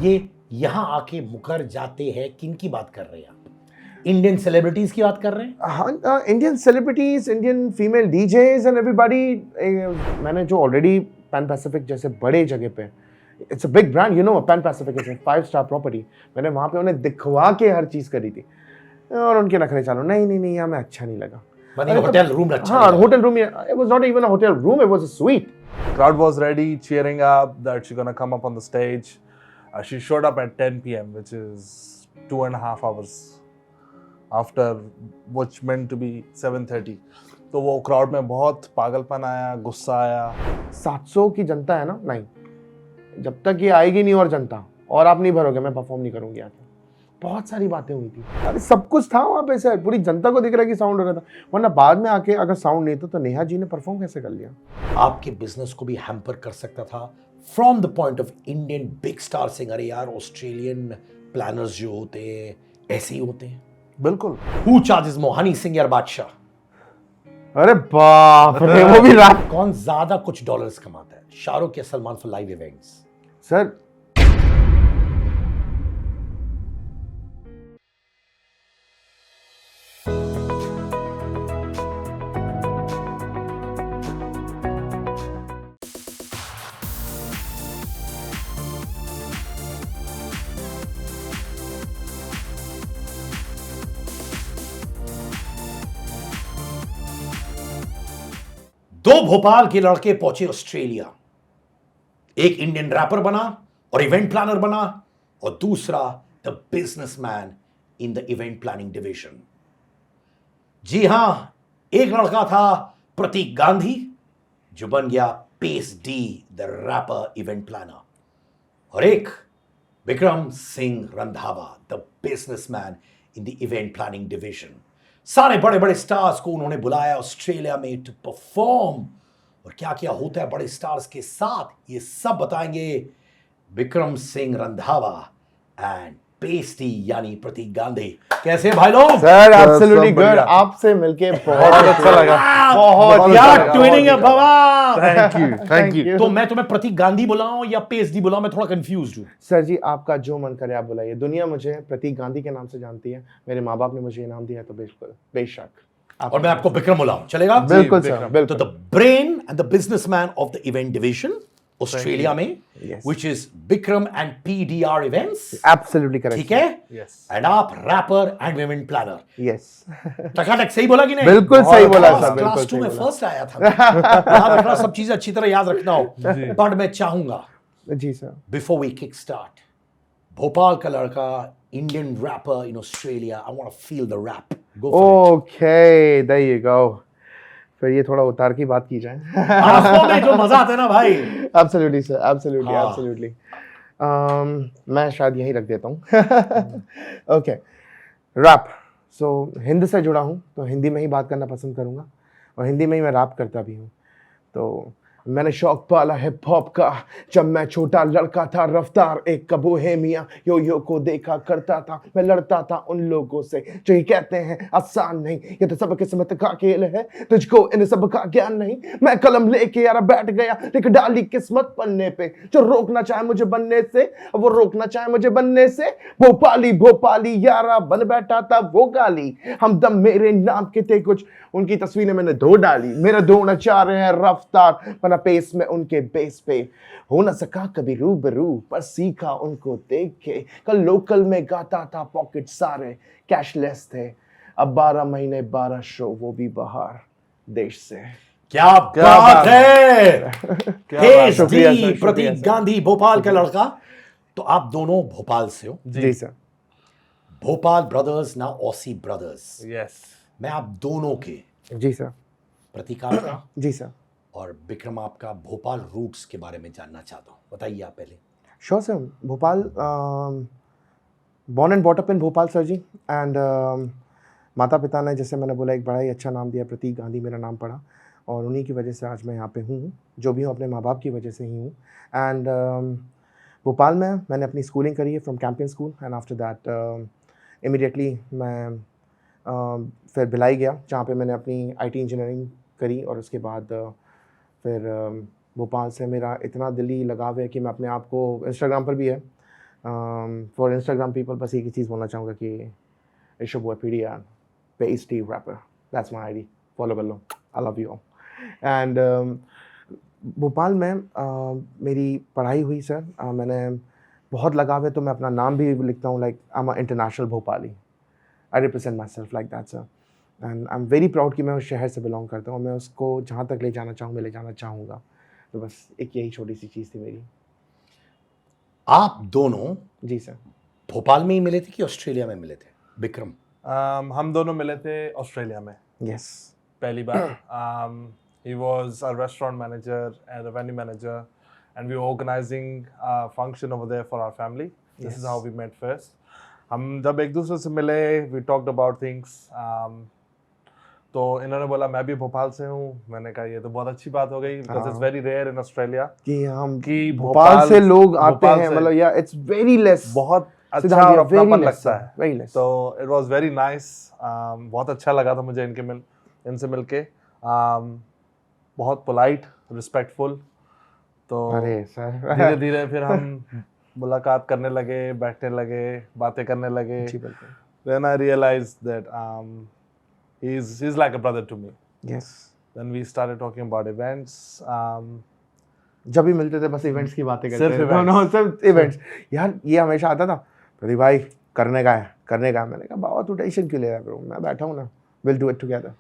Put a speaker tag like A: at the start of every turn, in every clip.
A: ये यहाँ आके मुकर जाते हैं, किन की बात कर रहे हैं आप? इंडियन सेलिब्रिटीज की बात कर रहे हैं?
B: हाँ, Indian celebrities, Indian female डीजेज and everybody. मैंने जो ऑलरेडी पैन पैसिफिक जैसे बड़े जगह पे, it's a big brand, you know, pan Pacific is 5 star property. मैंने वहाँ पे उन्हें दिखवा के हर चीज़ करी थी और उनके नखरे चालू, नहीं नहीं नहीं, हमें अच्छा नहीं लगा।
A: होटल रूम अच्छा
B: हाँ, hotel room, it was not even a hotel room, it was a suite.
C: Crowd was ready, cheering up that she's gonna come up on the stage. She showed up at 10 p.m., which is 2.5 hours after which meant to be 7:30. तो वो crowd में बहुत पागलपन आया, गुस्सा आया।
B: 700 की जनता है ना, नहीं, जब तक ये आएगी नहीं और जनता, और आप नहीं भरोगे, मैं परफॉर्म नहीं करूंगी आके। बहुत सारी बातें हुई थी, अरे सब कुछ था वहाँ पे, सर पूरी जनता को दिख रहा है कि साउंड हो रहा था, वरना बाद में आके अगर साउंड नहीं था तो नेहा जी ने परफॉर्म कैसे कर लिया?
A: आपके बिजनेस को भी हैम्पर कर सकता था from the point of Indian big star singer. यार ऑस्ट्रेलियन प्लानर्स जो होते हैं ऐसे ही होते हैं।
C: बिल्कुल।
A: हु चार्जेस मोर, हनी सिंह या बादशाह?
B: अरे बाप रे, वो भी रात।
A: कौन ज्यादा कुछ डॉलर्स कमाता है, शाहरुख या Salman for live events?
B: Sir
A: दो भोपाल के लड़के पहुंचे ऑस्ट्रेलिया। एक इंडियन रैपर बना और इवेंट प्लानर बना, और दूसरा the businessman in the event planning division. जी हां, एक लड़का था प्रतीक गांधी, जो बन गया Pace D the rapper event planner, और एक Vikram Singh Randhawa the businessman in the event planning division. सारे बड़े बड़े स्टार्स को उन्होंने बुलाया ऑस्ट्रेलिया में टू परफॉर्म, और क्या क्या होता है बड़े स्टार्स के साथ ये सब बताएंगे विक्रम सिंह रंधावा एंड पेस्टी यानी प्रतीक गांधी। कैसे भाई लोग?
B: सर एब्सोल्युटली
C: सब
B: गुड,
C: बढ़िया।
B: आपसे मिलके बहुत अच्छा लगा,
A: बहुत यार ट्विनिंग है बाबा।
C: Thank you.
A: तो मैं तुम्हें प्रतीक गांधी बुलाऊं या पेस्टी बुलाऊं? मैं थोड़ा कंफ्यूज्ड हूं।
B: सर जी, आपका जो मन करे आप बुलाइए। दुनिया मुझे प्रतीक गांधी के नाम से जानती है, मेरे माँ बाप ने मुझे ये नाम दिया है, तो बिल्कुल बेशक।
A: और मैं आपको विक्रम बुलाऊं, चलेगा?
B: बिल्कुल सर,
A: तो
B: बिल्कुल।
A: The brain and the businessman of the event division Australia में,
B: Yes.
A: which is Vikram and PDR events.
B: Absolutely correct.
A: ठीक है?
C: Yes.
A: एंड आप rapper and event planner.
B: Yes,
A: टकाटक सही बोला कि नहीं?
B: बिल्कुल सही बोला
A: क्लास-
B: सर, बिल्कुल
A: क्लास 2
B: सही
A: में
B: बोला।
A: फर्स्ट आया था। याद रखना, सब चीजें अच्छी तरह याद रखना हो। बट मैं चाहूंगा
B: जी sir.
A: Before we kick start, Bhopal का लड़का, Indian rapper in Australia, I want to feel the rap. Go for
B: okay, there you go. फिर ये थोड़ा उतार की बात की जाए।
A: आंखों में जो मजा आता है ना भाई।
B: एब्सोल्युटली सर, एब्सोल्युटली
A: हाँ।
B: एब्सोल्युटली। मैं शायद यहीं रख देता हूँ। Okay, rap. सो हिंदी से जुड़ा हूँ तो हिंदी में ही बात करना पसंद करूँगा, और हिंदी में ही मैं रैप करता भी हूँ। तो मैंने शौक पाला हिप हॉप का जब मैं छोटा लड़का था। रफ्तार एक कबो है मियाँ यो को देखा करता था, मैं लड़ता था उन लोगों से जो ये कहते हैं आसान नहीं, ये तो सब किस्मत का खेल है, तुझको इन सब का ज्ञान नहीं। मैं कलम लेके यार बैठ गया, लिख डाली किस्मत पन्ने पे, जो रोकना चाहे मुझे बनने से, वो रोकना चाहे मुझे बनने से। भोपाली भोपाली यारा बन बैठा था वो गाली, हमदम मेरे नाम के थे कुछ, उनकी तस्वीरें मैंने धो डाली। मेरे दो नचार हैं रफ्तार बना पेस में उनके बेस पे, हो न सका कभी रूबरू पर सीखा उनको देख के। कल लोकल में गाता था, पॉकेट सारे कैशलेस थे, अब 12 महीने 12 शो, वो भी बाहर देश से।
A: क्या बात है। पेस
B: शुक्रिया
A: डी
B: सर, शुक्रिया
A: प्रतीक
B: सर।
A: गांधी, भोपाल का लड़का। तो आप दोनों भोपाल से हो?
B: जी सर।
A: भोपाल ब्रदर्स ना ऑसी ब्रदर्स।
C: Yes.
A: मैं आप दोनों के,
B: जी सर।
A: प्रतीक आपका
B: जी सर।
A: और विक्रम आपका भोपाल रूट्स के बारे में जानना चाहता हूँ। बताइए आप पहले।
B: Sure sir. Bhopal, born and bought up in Bhopal sir ji, and माता पिता ने, जैसे मैंने बोला, एक बड़ा ही अच्छा नाम दिया, प्रतीक गांधी मेरा नाम पड़ा, और उन्हीं की वजह से आज मैं यहाँ पे हूँ। जो भी हूँ अपने माँ बाप की वजह से ही हूँ। एंड भोपाल में मैंने अपनी स्कूलिंग करी है from Campion school, and after that immediately मैं फिर भिलाई गया, जहाँ पे मैंने अपनी आईटी इंजीनियरिंग करी, और उसके बाद फिर भोपाल से मेरा इतना दिली लगाव है कि मैं अपने आप को, इंस्टाग्राम पर भी है फॉर इंस्टाग्राम पीपल बस एक ही चीज़ बोलना चाहूँगा कि it's your boy PDR Pace D rapper, that's my ID, follow कर लो, I love you. And Bhopal में मेरी पढ़ाई हुई सर, मैंने बहुत लगाव है तो मैं अपना नाम भी लिखता हूँ, like I am international Bhopali, I represent my self like that sir. And I am very proud कि मैं उस शहर से बिलोंग करता हूँ, मैं उसको जहाँ तक ले जाना चाहूँ मैं ले जाना चाहूँगा। तो बस एक यही छोटी सी चीज़ थी मेरी।
A: आप दोनों
B: जी सर।
A: भोपाल में ही मिले थे कि ऑस्ट्रेलिया में मिले थे विक्रम?
C: हम दोनों मिले थे ऑस्ट्रेलिया में
B: यस।
C: पहली बार। He was a restaurant manager and a venue manager, and we were organizing a function over there for our family. This is
B: Yes.
C: how we met first. हम जब एक दूसरे से मिले, we talked about things. तो इन्होंने बोला मैं भी भोपाल से हूँ, मैंने कहा ये तो बहुत अच्छी बात हो गई, because it's very rare in Australia
B: कि हम
C: कि
B: भोपाल से लोग आते
C: भोपाल
B: हैं,
C: से
B: मतलब या इट्स वेरी लेस,
C: बहुत अच्छा और अपनापन लगता है।
B: Very less.
C: तो इट वाज वेरी नाइस, बहुत अच्छा लगा था मुझे इनसे मिलके। बहुत पोलाइट, रिस्पेक्टफुल। तो
B: अरे सर
C: धीरे धीरे फिर हम मुलाकात करने लगे, बैठने लगे, बातें करने लगे।
B: जी बिल्कुल।
C: Then I realized that he's like a brother to me.
B: Yes.
C: Then we started talking about events.
B: जब भी मिलते थे बस इवेंट्स की बातें करते
C: सिर्फ
B: थे।
C: events.
B: नो सिर्फ इवेंट्स। यार ये हमेशा आता था, प्रदीप भाई करने का है, करने का है। मैंने कहा बाबा तू टेंशन क्यों ले रहा है ब्रो, मैं बैठा हूँ ना, will do it together.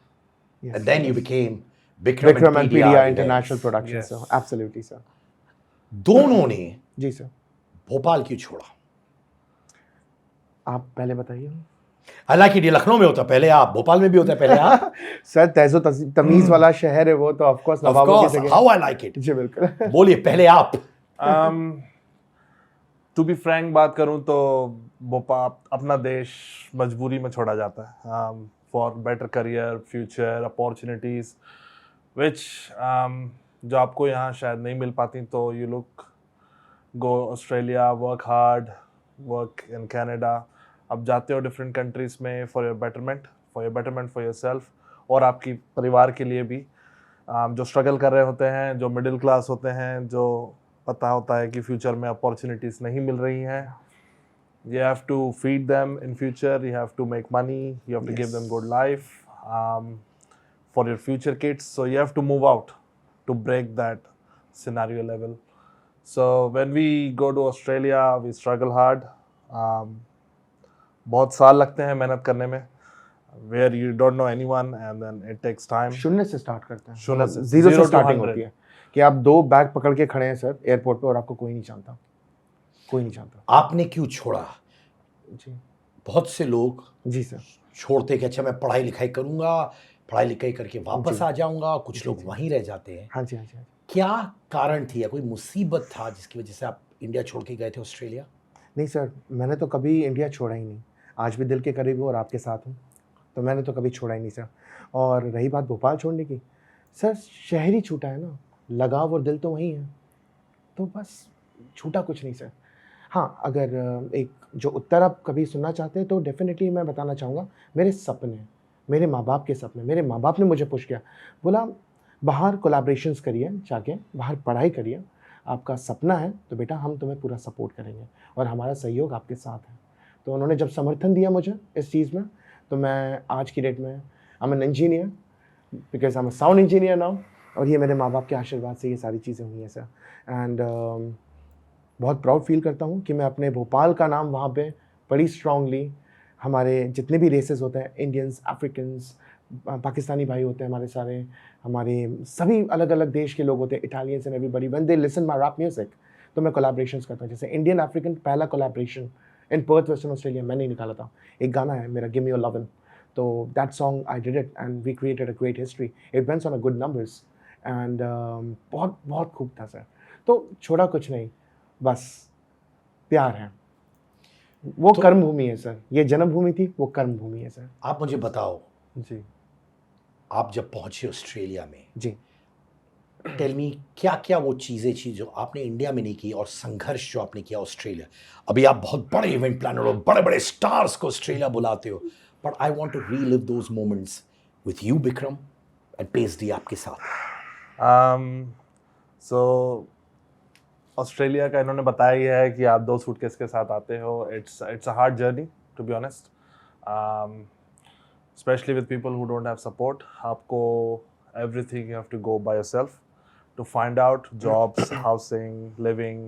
A: And then you became Vikram,
B: Vikram and PDR
A: events.
B: International Productions
C: Yes.
B: Sir, absolutely sir.
A: दोनों ने
B: जी सर।
A: भोपाल क्यों छोड़ा?
B: आप पहले बताइए।
A: हालांकि ये लखनऊ में होता पहले आप, भोपाल में भी होता पहले आप।
B: सर तहज़ो तमीज़ वाला शहर है वो, तो ऑफ कोर्स
A: Of
B: नवाबों
A: course,
B: की जगह।
A: how I like it.
B: जी बिल्कुल।
A: बोलिए पहले आप।
C: टू बी फ्रैंक बात करूं तो भोपाल अपना देश मजबूरी में छोड़ा जाता है, for better career, future, opportunities which जो आपको यहाँ शायद नहीं मिल पाती। तो you look go Australia, work hard, work in Canada. अब जाते हो डिफरेंट कंट्रीज़ में for your betterment for your self और आपकी परिवार के लिए भी, जो स्ट्रगल कर रहे होते हैं, जो मिडिल क्लास होते हैं, जो पता होता है कि फ्यूचर में अपॉर्चुनिटीज़ नहीं मिल रही हैं। You have to feed them in future, you have to make money, you have to give them good life for your future kids. So you have to move out to break that scenario level. So when we go to Australia, we struggle hard. बहुत साल लगते हैं मेहनत करने में, where you don't know anyone and then it takes time.
B: शून्य से start करते हैं,
C: शून्य से,
B: जीरो से
C: 0 to
B: स्टार्टिंग
C: 100.
B: होती है कि आप 2 बैग पकड़ के खड़े हैं सर एयरपोर्ट पे और आपको कोई नहीं जानता, कोई नहीं जानता।
A: आपने क्यों छोड़ा?
B: जी
A: बहुत से लोग
B: जी सर।
A: छोड़ते कि अच्छा मैं पढ़ाई लिखाई करूंगा, पढ़ाई लिखाई करके वापस
B: जी।
A: आ जाऊंगा, कुछ लोग वहीं रह जाते हैं।
B: हाँ जी हाँ जी हाँ जी।
A: क्या कारण थी या कोई मुसीबत था जिसकी वजह से आप इंडिया छोड़ के गए थे ऑस्ट्रेलिया?
B: नहीं सर, मैंने तो कभी इंडिया छोड़ा ही नहीं, आज भी दिल के करीब हूँ और आपके साथ हूँ, तो मैंने तो कभी छोड़ा ही नहीं सर। और रही बात भोपाल छोड़ने की, सर शहर ही छूटा है ना, लगाव और दिल तो वहीं है, तो बस छूटा कुछ नहीं सर। हाँ, अगर एक जो उत्तर आप कभी सुनना चाहते हैं तो डेफिनेटली मैं बताना चाहूँगा, मेरे सपने, मेरे माँ बाप के सपने, मेरे माँ बाप ने मुझे पुश किया, बोला बाहर कोलैबोरेशंस करिए, जाके बाहर पढ़ाई करिए, आपका सपना है तो बेटा हम तुम्हें पूरा सपोर्ट करेंगे और हमारा सहयोग आपके साथ है। तो उन्होंने जब समर्थन दिया मुझे इस चीज़ में, तो मैं आज की डेट में I am an engineer, because I am a sound engineer now, और ये मेरे माँ बाप के आशीर्वाद से ये सारी चीज़ें हुई हैं सर। एंड बहुत प्राउड फील करता हूँ कि मैं अपने भोपाल का नाम वहाँ पे बड़ी स्ट्रांगली, हमारे जितने भी रेसेस होते हैं, इंडियंस, अफ्रीकन्स, पाकिस्तानी भाई होते हैं हमारे सारे, हमारे सभी अलग अलग देश के लोग होते हैं, Italians and everybody, when they listen my rap music, तो मैं कोलैबोरेशंस करता हूँ। जैसे इंडियन अफ्रीकन पहला collaboration in Perth Western Australia मैंने ही निकाला था, एक गाना है मेरा गिव मी योर लविन, तो that song I did it and we created a great history, it wents on a good numbers and बहुत बहुत खूब था सर। तो छोड़ा कुछ नहीं, बस प्यार है, वो कर्म भूमि है सर, ये जन्मभूमि थी, वो कर्म भूमि है सर।
A: आप मुझे बताओ,
B: जी
A: आप जब पहुंचे ऑस्ट्रेलिया में,
B: जी।
A: टेल मी क्या क्या वो चीज़ें थी जो आपने इंडिया में नहीं की और संघर्ष जो आपने किया ऑस्ट्रेलिया? अभी आप बहुत बड़े इवेंट प्लानर हो, बड़े बड़े स्टार्स को ऑस्ट्रेलिया बुलाते हो, but I want to relive those moments with you Vikram and पेस्टी आपके साथ।
C: So ऑस्ट्रेलिया का इन्होंने बताया ही है कि आप 2 सूटकेस के साथ आते हो. It's a hard journey, to be honest. Especially with people who don't have support. आपको everything you have to go by yourself to find out jobs, housing, living,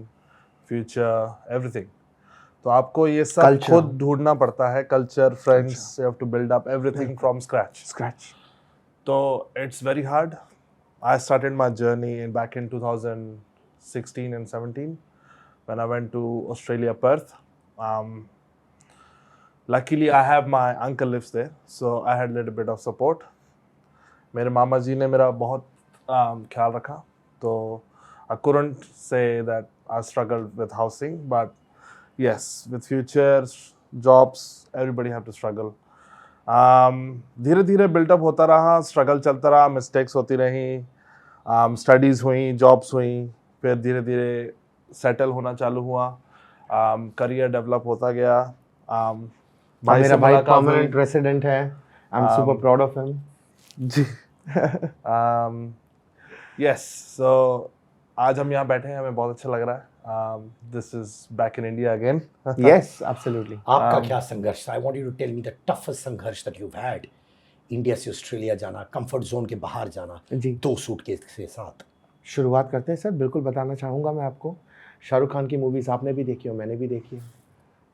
C: future, everything. तो आपको ये सब
B: Culture.
C: खुद ढूंढना पड़ता है. Culture, friends, you have to build up everything from scratch. So it's very hard. I started my journey back in 2016 and 17 when I went to Australia, Perth. Luckily, I have my uncle lives there, so I had a little bit of support. मेरे मामा जी ने मेरा बहुत ख्याल रखा. तो I couldn't say that I struggled with housing, but yes, with future jobs, everybody have to struggle. धीरे धीरे built up होता रहा, स्ट्रगल चलता रहा, मिस्टेक्स होती रही, स्टडीज़ हुई, जॉब्स हुई, फिर धीरे धीरे सेटल होना चालू हुआ, करियर डेवलप होता गया.
B: मेरा भाई परमानेंट रेसिडेंट है. I am super proud of him.
C: जी. यस, सो आज हम यहाँ बैठे हैं, हमें बहुत अच्छा लग रहा है. This is back in India again.
B: Yes, absolutely.
A: आपका क्या संघर्ष था? I want you to tell me the toughest संघर्ष दैट यू हैड. इंडिया से ऑस्ट्रेलिया जाना, कंफर्ट जोन के बाहर जाना,
B: जी.
A: 2 सूटकेस के साथ.
B: शुरुआत करते हैं सर. बिल्कुल बताना चाहूँगा मैं आपको. शाहरुख खान की मूवीज़ आपने भी देखी हो, मैंने भी देखी है.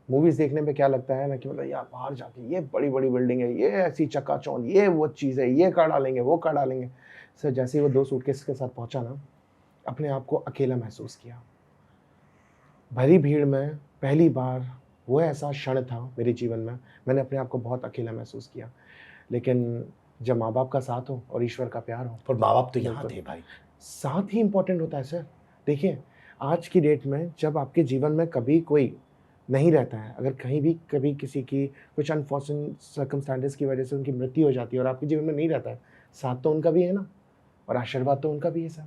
B: मूवीज़ देखने में क्या लगता है ना कि मतलब यार बाहर जाके ये बड़ी बड़ी बिल्डिंग है, ये ऐसी चकाचौंध, ये वो चीज़ है, ये कर डालेंगे, वो कर डालेंगे. सर जैसे ही वो 2 सूटकेस के साथ पहुंचा ना, अपने आप को अकेला महसूस किया. भरी भीड़ में पहली बार वो ऐसा क्षण था मेरे जीवन में, मैंने अपने आप को बहुत अकेला महसूस किया. लेकिन जब माँ बाप का साथ हो और ईश्वर का प्यार हो,
A: पर माँ बाप तो यहाँ थे भाई.
B: साथ ही इम्पोर्टेंट होता है सर. देखिए आज की डेट में जब आपके जीवन में कभी कोई नहीं रहता है, अगर कहीं भी कभी किसी की कुछ अनफॉर्चुनेट सर्कमस्टांसेस की वजह से उनकी मृत्यु हो जाती है और आपके जीवन में नहीं रहता है, साथ तो उनका भी है ना, और आशीर्वाद तो उनका भी है सर.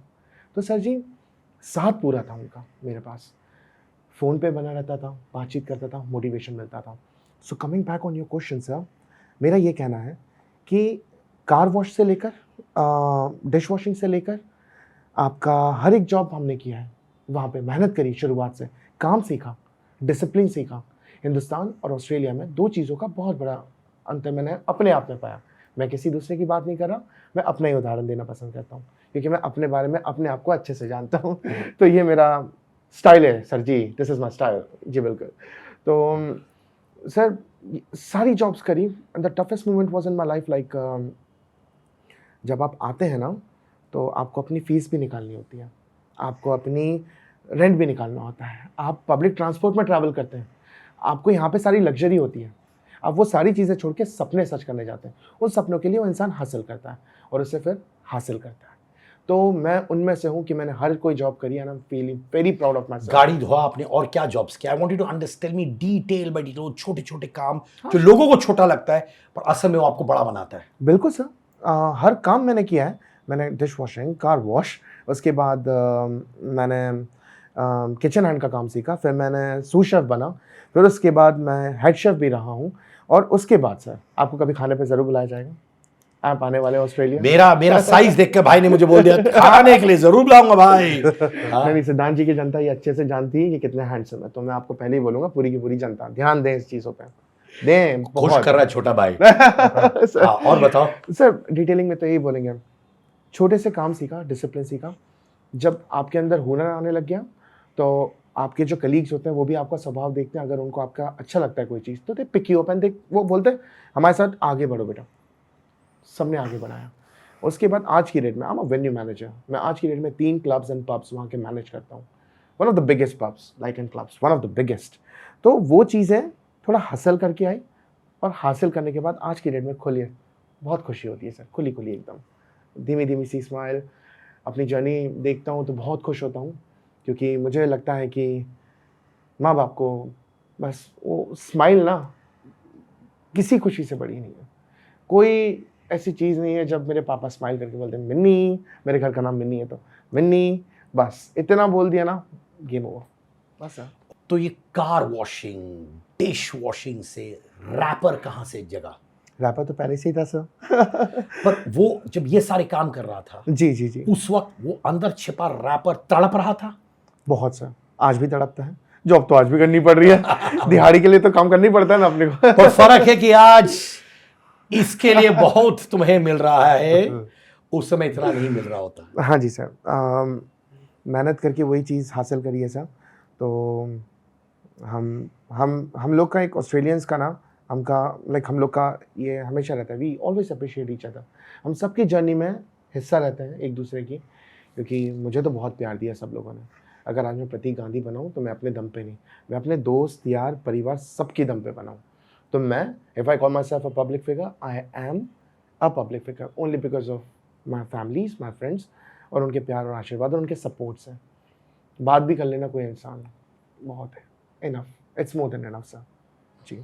B: तो सर जी साथ पूरा था उनका मेरे पास. फ़ोन पे बना रहता था, बातचीत करता था, मोटिवेशन मिलता था. So coming back on your question sir, मेरा ये कहना है कि कार वॉश से लेकर डिश वॉशिंग से लेकर आपका हर एक जॉब हमने किया है. वहाँ पे मेहनत करी, शुरुआत से काम सीखा, डिसिप्लिन सीखा. हिंदुस्तान और ऑस्ट्रेलिया में 2 चीज़ों का बहुत बड़ा अंतर मैंने अपने आप में पाया. मैं किसी दूसरे की बात नहीं कर रहा, मैं अपना ही उदाहरण देना पसंद करता हूँ क्योंकि मैं अपने बारे में अपने आप को अच्छे से जानता हूँ. तो ये मेरा स्टाइल है सर जी. दिस इज़ माई स्टाइल जी. बिल्कुल. तो सर सारी जॉब्स करी. The toughest moment was in my life like जब आप आते हैं ना तो आपको अपनी फ़ीस भी निकालनी होती है, आपको अपनी रेंट भी निकालना होता है, आप पब्लिक ट्रांसपोर्ट में ट्रैवल करते हैं, आपको यहाँ पे सारी लग्जरी होती है. आप वो सारी चीज़ें छोड़ के सपने सच करने जाते हैं. उन सपनों के लिए वो इंसान हासिल करता है और उसे फिर हासिल करता है. तो मैं उनमें से हूँ कि मैंने हर कोई जॉब करी है. I am feeling very proud of my self.
A: गाड़ी धोआ आपने, और क्या जॉब्स किया? I want you to understand me detail by detail. छोटे छोटे काम जो लोगों को छोटा लगता है पर असल में वो आपको बड़ा बनाता है.
B: बिल्कुल सर. हर काम मैंने किया है. मैंने डिश वॉशिंग, कार वॉश, उसके बाद मैंने किचन हैंड का काम सीखा, फिर मैंने सूस शेफ बना, फिर उसके बाद मैं हेड शेफ भी रहा हूँ. और उसके बाद सर आपको कभी खाने पे ज़रूर बुलाया जाएगा. आप आने वाले ऑस्ट्रेलिया.
A: मेरा साइज देख के भाई ने मुझे बोल दिया खाने के लिए जरूर बुलाऊंगा भाई.
B: नहीं, सिद्धांत जी की जनता ये अच्छे से जानती है कि कितने हैंडसम है. तो मैं आपको पहले ही बोलूँगा, पूरी की पूरी जनता ध्यान दें इस चीज़ों पे. दें.
A: खुश कर रहा है छोटा भाई. और बताओ
B: सर. डिटेलिंग में तो यही बोलेंगे, छोटे से काम सीखा, डिसिप्लिन सीखा. जब आपके अंदर हुनर आने लग गया तो आपके जो कलीग्स होते हैं वो भी आपका स्वभाव देखते हैं. अगर उनको आपका अच्छा लगता है कोई चीज़ तो they pick you up and they वो बोलते हैं हमारे साथ आगे बढ़ो बेटा. सबने आगे बढ़ाया. उसके बाद आज की डेट में I am a venue manager. मैं आज की डेट में 3 क्लब्स एंड पब्स वहाँ के मैनेज करता हूँ. One of the biggest pubs, like and clubs, one of the biggest. तो वो चीज़ें थोड़ा हासिल करके आई और हासिल करने के बाद आज की डेट में खुली बहुत खुशी होती है सर. खुली एकदम धीमी धीमी सी स्माइल. अपनी जर्नी देखता हूँ तो बहुत खुश होता हूँ क्योंकि मुझे लगता है कि माँ बाप को बस वो स्माइल ना किसी खुशी से बड़ी नहीं है. कोई ऐसी चीज़ नहीं है जब मेरे पापा स्माइल करके बोलते हैं मिन्नी, मेरे घर का नाम मिन्नी है तो मिन्नी, बस इतना बोल दिया ना गेम ओवर बस.
A: तो ये कार वॉशिंग, डिश वॉशिंग से रैपर कहाँ से जगह?
B: रैपर तो पहले से ही था सर.
A: पर वो जब ये सारे काम कर रहा था
B: जी जी जी
A: उस वक्त वो अंदर छिपा रैपर तड़प रहा था.
B: बहुत सर, आज भी तड़पता है। जॉब तो आज भी करनी पड़ रही है, दिहाड़ी के लिए तो काम करनी पड़ता है ना अपने को।
A: पर फर्क है कि आज इसके लिए बहुत तुम्हें मिल रहा है, उस समय इतना नहीं मिल रहा होता।
B: हाँ जी सर, मेहनत करके वही चीज़ हासिल करी है सर। तो हम लोग का एक ऑस्ट्रेलियंस का ना, हम लोग का ये हमेशा रहता है, we always appreciate each other. हम सबकी जर्नी में हिस्सा रहते हैं एक दूसरे की, क्योंकि मुझे तो बहुत प्यार दिया सब लोगों ने। अगर आज मैं प्रतीक गांधी बनाऊँ तो मैं अपने दम पे नहीं, मैं अपने दोस्त यार परिवार सबके दम पे बनाऊँ। तो मैं, if I call my self a public figure, I am a public figure only because of my families, my friends, और उनके प्यार और आशीर्वाद और उनके सपोर्ट से। बात भी कर लेना कोई इंसान बहुत है, enough, it's more than enough sir जी।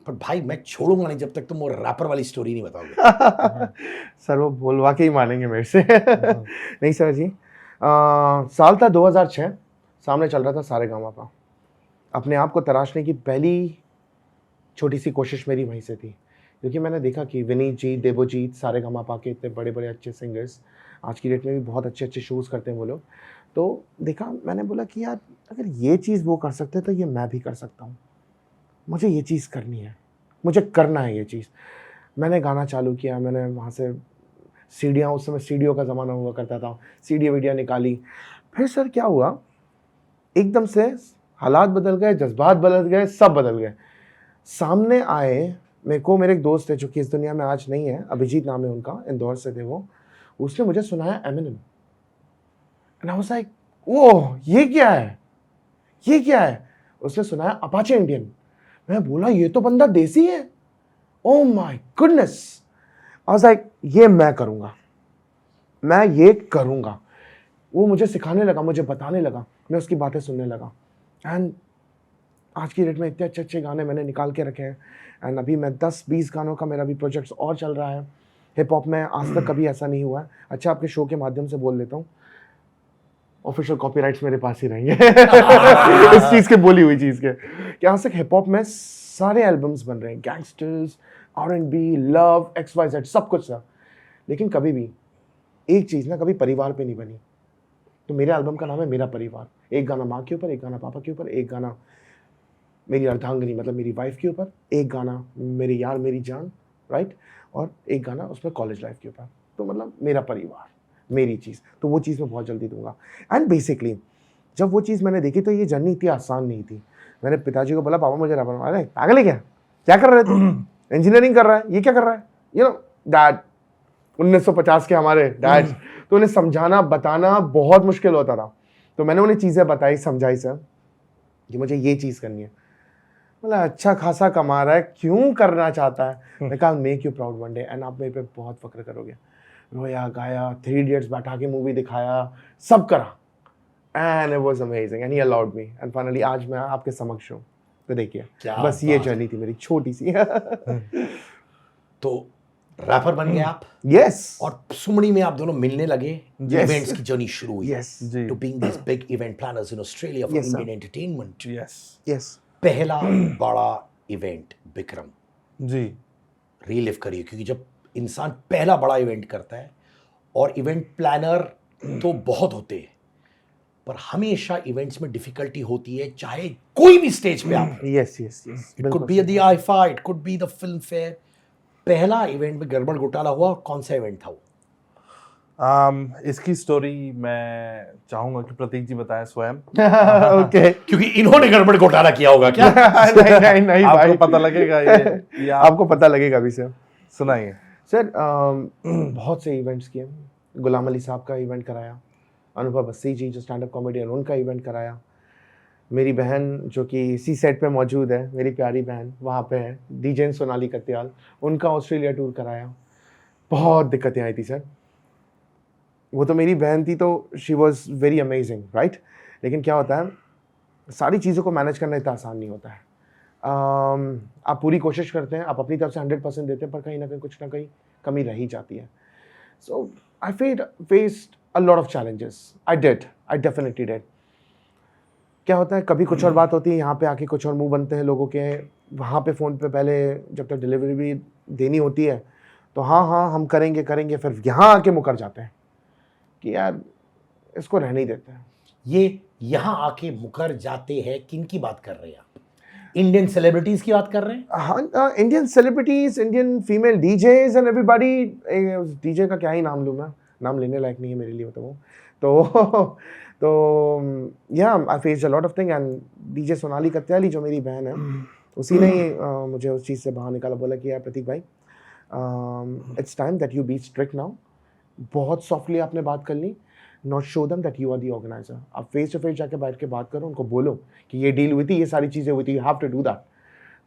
A: पर भाई मैं छोड़ूंगा नहीं जब तक तुम वो रैपर वाली स्टोरी नहीं बताओगे।
B: सर वो बोलवा के ही मानेंगे मेरे से। नहीं सर जी, साल था 2006, सामने चल रहा था सारेगामापा। अपने आप को तराशने की पहली छोटी सी कोशिश मेरी वहीं से थी, क्योंकि मैंने देखा कि विनीत जी, देवोजीत, सारेगामापा के इतने बड़े बड़े अच्छे सिंगर्स आज की डेट में भी बहुत अच्छे अच्छे शोज़ करते हैं वो लोग। तो देखा, मैंने बोला कि यार अगर ये चीज़ वो कर सकते हैं तो ये मैं भी कर सकता हूँ। मुझे ये चीज़ करनी है, मुझे करना है ये चीज़। मैंने गाना चालू किया, मैंने वहाँ से सीडियाँ, उस समय सीडियों का ज़माना हुआ करता था, सीडियाँ वीडियो निकाली। फिर सर क्या हुआ, एकदम से हालात बदल गए, जज्बात बदल गए, सब बदल गए। सामने आए मेरे को, मेरे एक दोस्त है जो कि इस दुनिया में आज नहीं है, अभिजीत नाम है उनका, इंदौर से थे वो। उसने मुझे सुनाया Eminem, and I was like, oh ये क्या है, ये क्या है। उसने सुनाया अपाचे इंडियन। मैं बोला ये तो बंदा देसी है, oh my goodness. I was like ये मैं करूँगा, मैं ये करूँगा। वो मुझे सिखाने लगा, मुझे बताने लगा, मैं उसकी बातें सुनने लगा। एंड आज की डेट में इतने अच्छे अच्छे गाने मैंने निकाल के रखे हैं। एंड अभी मैं 10-20 गानों का मेरा भी प्रोजेक्ट्स और चल रहा है। हिप हॉप में आज तक कभी ऐसा नहीं हुआ है। अच्छा, आपके शो के माध्यम से बोल लेता हूँ, ऑफिशियल कॉपीराइट्स मेरे पास ही रहेंगे इस चीज़ के, बोली हुई चीज़ के, कि आज तक हिप हॉप में सारे एल्बम्स बन रहे हैं, गैंगस्टर्स, R&B, लव, XYZ, सब कुछ सर। लेकिन कभी भी एक चीज़ ना कभी परिवार पे नहीं बनी। तो मेरे एल्बम का नाम है मेरा परिवार। एक गाना माँ के ऊपर, एक गाना पापा के ऊपर, एक गाना मेरी अर्धांगिनी मतलब मेरी वाइफ के ऊपर, एक गाना मेरे यार मेरी जान, राइट, और एक गाना उसमें कॉलेज लाइफ के ऊपर। तो मतलब मेरा परिवार, मेरी चीज़, तो वो चीज़ मैं बहुत जल्दी दूंगा। एंड बेसिकली जब वो चीज़ मैंने देखी तो ये जर्नी इतनी आसान नहीं थी। मैंने पिताजी को बोला, पापा मुझे रैपर बनवाना है। पागल है क्या कर रहे थे, इंजीनियरिंग कर रहा है, ये क्या कर रहा है, यू नो डैड, 1950 के हमारे डैड। तो उन्हें समझाना बताना बहुत मुश्किल होता था। तो मैंने उन्हें चीज़ें बताई, समझाई सर कि मुझे ये चीज़ करनी है। बोला अच्छा खासा कमा रहा है, क्यों करना चाहता है। मैं कहा make you proud one day, and आप मेरे पे बहुत फक्र करोगे। रोया गाया, 3 इडियट्स बैठा के मूवी दिखाया, सब करा, and it was amazing and he allowed me, and finally आज मैं आपके समक्ष हूँ। तो देखिए बस ये जर्नी थी मेरी छोटी सी।
A: तो रैपर बन गए आप,
B: यस,
A: और सुमड़ी में आप दोनों मिलने लगे,
B: Yes.
A: इवेंट्स की जर्नी शुरू हुई।
B: Yes
C: ji
A: to being this big event planners in Australia for
B: Yes, sir.
A: Indian entertainment.
C: Yes
B: yes
A: पहला बड़ा इवेंट विक्रम,
C: जी
A: रीलिव करिए, क्योंकि जब इंसान पहला बड़ा इवेंट करता है, और इवेंट प्लानर तो बहुत होते हैं, पर हमेशा इवेंट्स में डिफिकल्टी होती है, चाहे कोई भी स्टेज पे आप,
B: yes yes yes,
A: it could be the IIFA, it could be the film fair. पहला इवेंट में गड़बड़ घोटाला हुआ, और कौन सा इवेंट था वो?
C: इसकी स्टोरी मैं चाहूंगा कि प्रतीक जी बताएं स्वयं।
B: ओके,
A: क्योंकि इन्होंने गड़बड़ घोटाला किया होगा क्या?
B: नहीं नहीं नहीं भाई,
C: आपको पता लगेगा ये
B: आपको पता लगेगा अभी सर।
C: सुनाइए।
B: सर बहुत से इवेंट्स किए। गुलाम अली साहब का इवेंट कराया, अनुभव बस्सी जी जो स्टैंड अप कॉमेडियन, उनका इवेंट कराया। मेरी बहन जो कि इसी सेट पे मौजूद है, मेरी प्यारी बहन वहाँ पे है, डीजे सोनाली कत्याल, उनका ऑस्ट्रेलिया टूर कराया। बहुत दिक्कतें आई थी सर। वो तो मेरी बहन थी तो she was very amazing, right. लेकिन क्या होता है, सारी चीज़ों को मैनेज करना इतना आसान नहीं होता है। आप पूरी कोशिश करते हैं, आप अपनी तरफ से 100% देते हैं, पर कहीं ना कहीं कुछ ना कहीं कमी रह ही जाती है। सो I faced a lot of challenges. I definitely did. क्या होता है, कभी कुछ और बात होती है, यहाँ पे आके कुछ और मुंह बनते हैं लोगों के, वहाँ पे फ़ोन पे पहले जब तक डिलीवरी भी देनी होती है तो हाँ हाँ हम करेंगे करेंगे, फिर यहाँ आके मुकर जाते हैं कि यार इसको रहने ही देते हैं।
A: ये यहाँ आके मुकर जाते हैं, किन की बात कर रहे हैं आप? इंडियन सेलिब्रिटीज की बात कर रहे हैं?
B: हाँ, Indian celebrities, Indian female डीजेज and everybody. DJ का क्या ही नाम लूँ मैं, नाम लेने लायक नहीं है मेरे लिए तो yeah I faced a lot of thing and DJ Sonali Katyali जो मेरी बहन है उसी ने ही मुझे उस चीज़ से बाहर निकाला, बोला कि यार प्रतीक भाई it's time that you be strict now. बहुत सॉफ्टली आपने बात कर ली, not show them that you are the organiser. आप फेस टू फेस जाके बैठ के बात करो, उनको बोलो कि ये डील हुई थी, ये सारी चीज़ें हुई थी, you have to do that.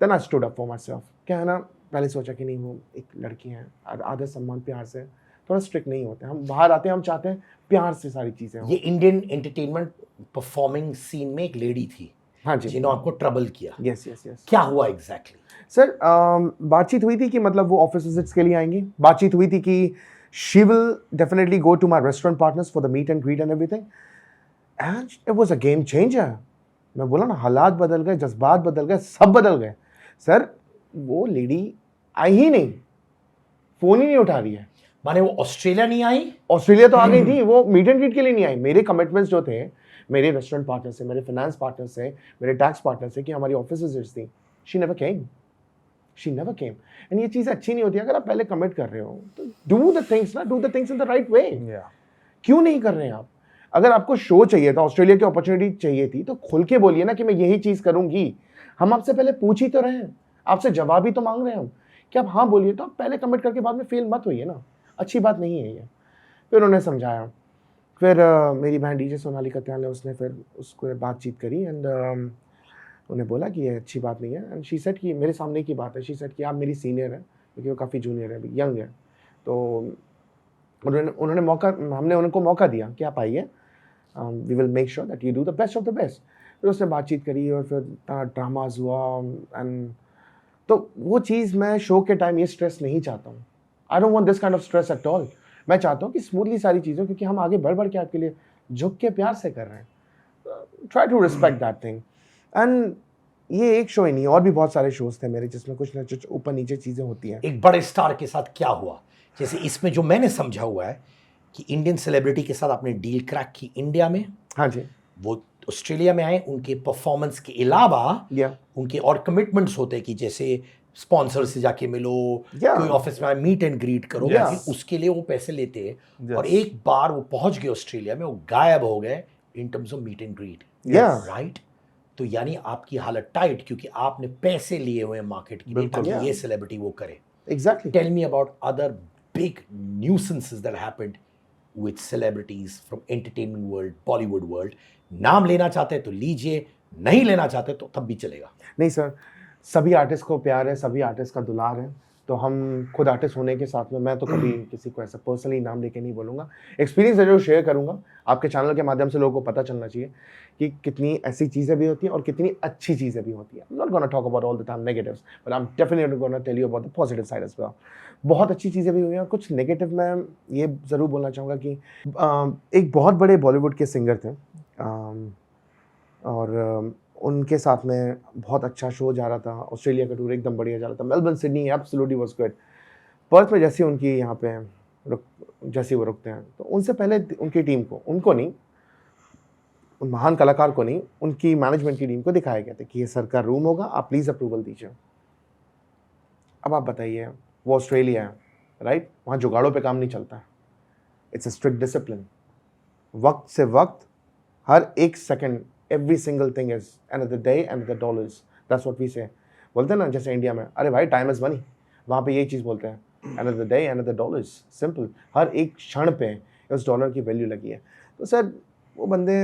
B: Then I stood up for my self. क्या है ना, पहले सोचा कि नहीं वो एक लड़की है, आदर सम्मान प्यार से, थोड़ा स्ट्रिक्ट नहीं होते हम, बाहर आते हैं हम चाहते हैं प्यार से सारी चीज़ें हों।
A: ये इंडियन एंटरटेनमेंट परफॉर्मिंग सीन में एक लेडी थी
B: हाँ जी,
A: जिन्होंने आपको ट्रबल किया।
B: Yes yes yes.
A: क्या हुआ एग्जैक्टली?
B: सर बातचीट हुई थी कि मतलब वो ऑफिस विजिट्स के लिए आएंगी, बातचीत हुई थी कि she will definitely go to my restaurant partners for the meet and greet and everything, and it was a game changer। मैं बोला ना, हालात बदल गए, जज्बात बदल गए, सब बदल गए। सर वो लेडी आई ही नहीं, फ़ोन ही नहीं उठा रही है।
A: माने वो ऑस्ट्रेलिया नहीं आई?
B: ऑस्ट्रेलिया तो आ गई थी, वो मीट एंड ग्रीट के लिए नहीं आई। मेरे कमिटमेंट्स जो थे मेरे रेस्टोरेंट पार्टनर से, मेरे फाइनेंस पार्टनर से, मेरे टैक्स पार्टनर से कि हमारी ऑफिस विजिट्स थी, शी नेवर केम। एंड ये चीज़ अच्छी नहीं होती। अगर आप पहले कमिट कर रहे हो तो do the things in the right way. क्यों नहीं कर रहे हैं आप? अगर आपको शो चाहिए था, ऑस्ट्रेलिया की अपॉर्चुनिटी चाहिए थी, तो खुल के बोलिए ना कि मैं यही चीज़ करूंगी। हम आपसे पहले पूछ ही तो रहे हैं, आपसे जवाब ही तो मांग रहे हैं हम कि आप हाँ बोलिए। तो आप पहले कमिट करके बाद में फेल मत होइए ना, अच्छी बात नहीं है ये। फिर उन्हें समझाया। फिर मेरी बहन डीजे सोनाली कत्याल ने, उसने फिर उसको बातचीत करी एंड उन्हें बोला कि ये अच्छी बात नहीं है। एंड शी सेड कि मेरे सामने की बात है, शी सेड कि आप मेरी सीनियर है, क्योंकि वो काफ़ी जूनियर है, यंग है। तो हमने उनको मौका दिया कि आप आइए, we will make sure that you do the best of the best. फिर उससे बातचीत करी और फिर ड्रामाज हुआ। एंड तो वो चीज़ मैं शो के टाइम ये स्ट्रेस नहीं चाहता हूँ। I don't want this kind of stress at all. मैं चाहता हूँ कि स्मूथली सारी चीज़ें, क्योंकि हम आगे बढ़ के आपके लिए झुक के प्यार से कर रहे हैं। Try to respect that thing. And ये एक शो ही नहीं, और भी बहुत सारे शोज थे मेरे जिसमें कुछ ना कुछ ऊपर नीचे चीज़ें होती हैं।
A: एक बड़े स्टार के साथ क्या हुआ? जैसे इसमें जो मैंने समझा हुआ है कि इंडियन सेलिब्रिटी के साथ आपने डील क्रैक की इंडिया में,
B: हाँ जी,
A: वो ऑस्ट्रेलिया में आए, उनके परफॉर्मेंस के अलावा
B: या
A: उनके और कमिटमेंट्स होते हैं कि जैसे स्पॉन्सर से जाके मिलो,
B: Yeah.
A: कोई ऑफिस में मीट एंड ग्रीट करो,
B: Yeah.
A: क्योंकि उसके लिए वो पैसे लेते हैं।
C: Yes.
A: और एक बार वो पहुंच गए ऑस्ट्रेलिया में, वो गायब हो गए इन terms of meat and greet.
B: Yeah.
A: Right? तो यानी आपकी हालत टाइट, क्योंकि आपने पैसे लिए हुए हैं मार्केट के लिए
C: बिल्कुल।
A: ताकि
B: Yeah.
A: ये सेलिब्रिटी वो करे।
B: Exactly.
A: Tell me about other big nuisances that happened with celebrities from entertainment world, Bollywood world. नाम लेना चाहते हैं तो लीजिए, नहीं लेना चाहते तो तब भी चलेगा।
B: नहीं सर, सभी आर्टिस्ट को प्यार है, सभी आर्टिस्ट का दुलार है। तो हम खुद आर्टिस्ट होने के साथ में मैं तो कभी किसी को ऐसा पर्सनली नाम लेके नहीं बोलूँगा। एक्सपीरियंस जरूर शेयर करूँगा, आपके चैनल के माध्यम से लोगों को पता चलना चाहिए कि कितनी ऐसी चीज़ें भी होती हैं और कितनी अच्छी चीज़ें भी होती हैं। Not gonna talk about all the time negatives, but I am definitely gonna tell you about the positive side as well. बहुत अच्छी चीज़ें भी हुई हैं और कुछ नेगेटिव। मैं ये ज़रूर बोलना चाहूँगा कि एक बहुत बड़े बॉलीवुड के सिंगर थे और उनके साथ में बहुत अच्छा शो जा रहा था। ऑस्ट्रेलिया का टूर एकदम बढ़िया जा रहा था। Melbourne, Sydney absolutely was good. Perth में जैसे उनकी यहाँ पे जैसे वो रुकते हैं, तो उनसे पहले उनकी टीम को, उनको नहीं, उन महान कलाकार को नहीं, उनकी मैनेजमेंट की टीम को दिखाया गया था कि ये सर का रूम होगा, आप प्लीज़ अप्रूवल दीजिए। अब आप बताइए, वो ऑस्ट्रेलिया है, राइट? वहाँ जुगाड़ों पे काम नहीं चलता है। It's a strict discipline. वक्त से वक्त, हर एक second, every single thing is another day, another dollars. That's what we say. बोलते हैं ना जैसे इंडिया में, अरे भाई टाइम इज़ मनी, वहाँ पे यही चीज़ बोलते हैं, another day, another dollars. Simple. हर एक क्षण पे उस डॉलर की वैल्यू लगी है। तो सर वो बंदे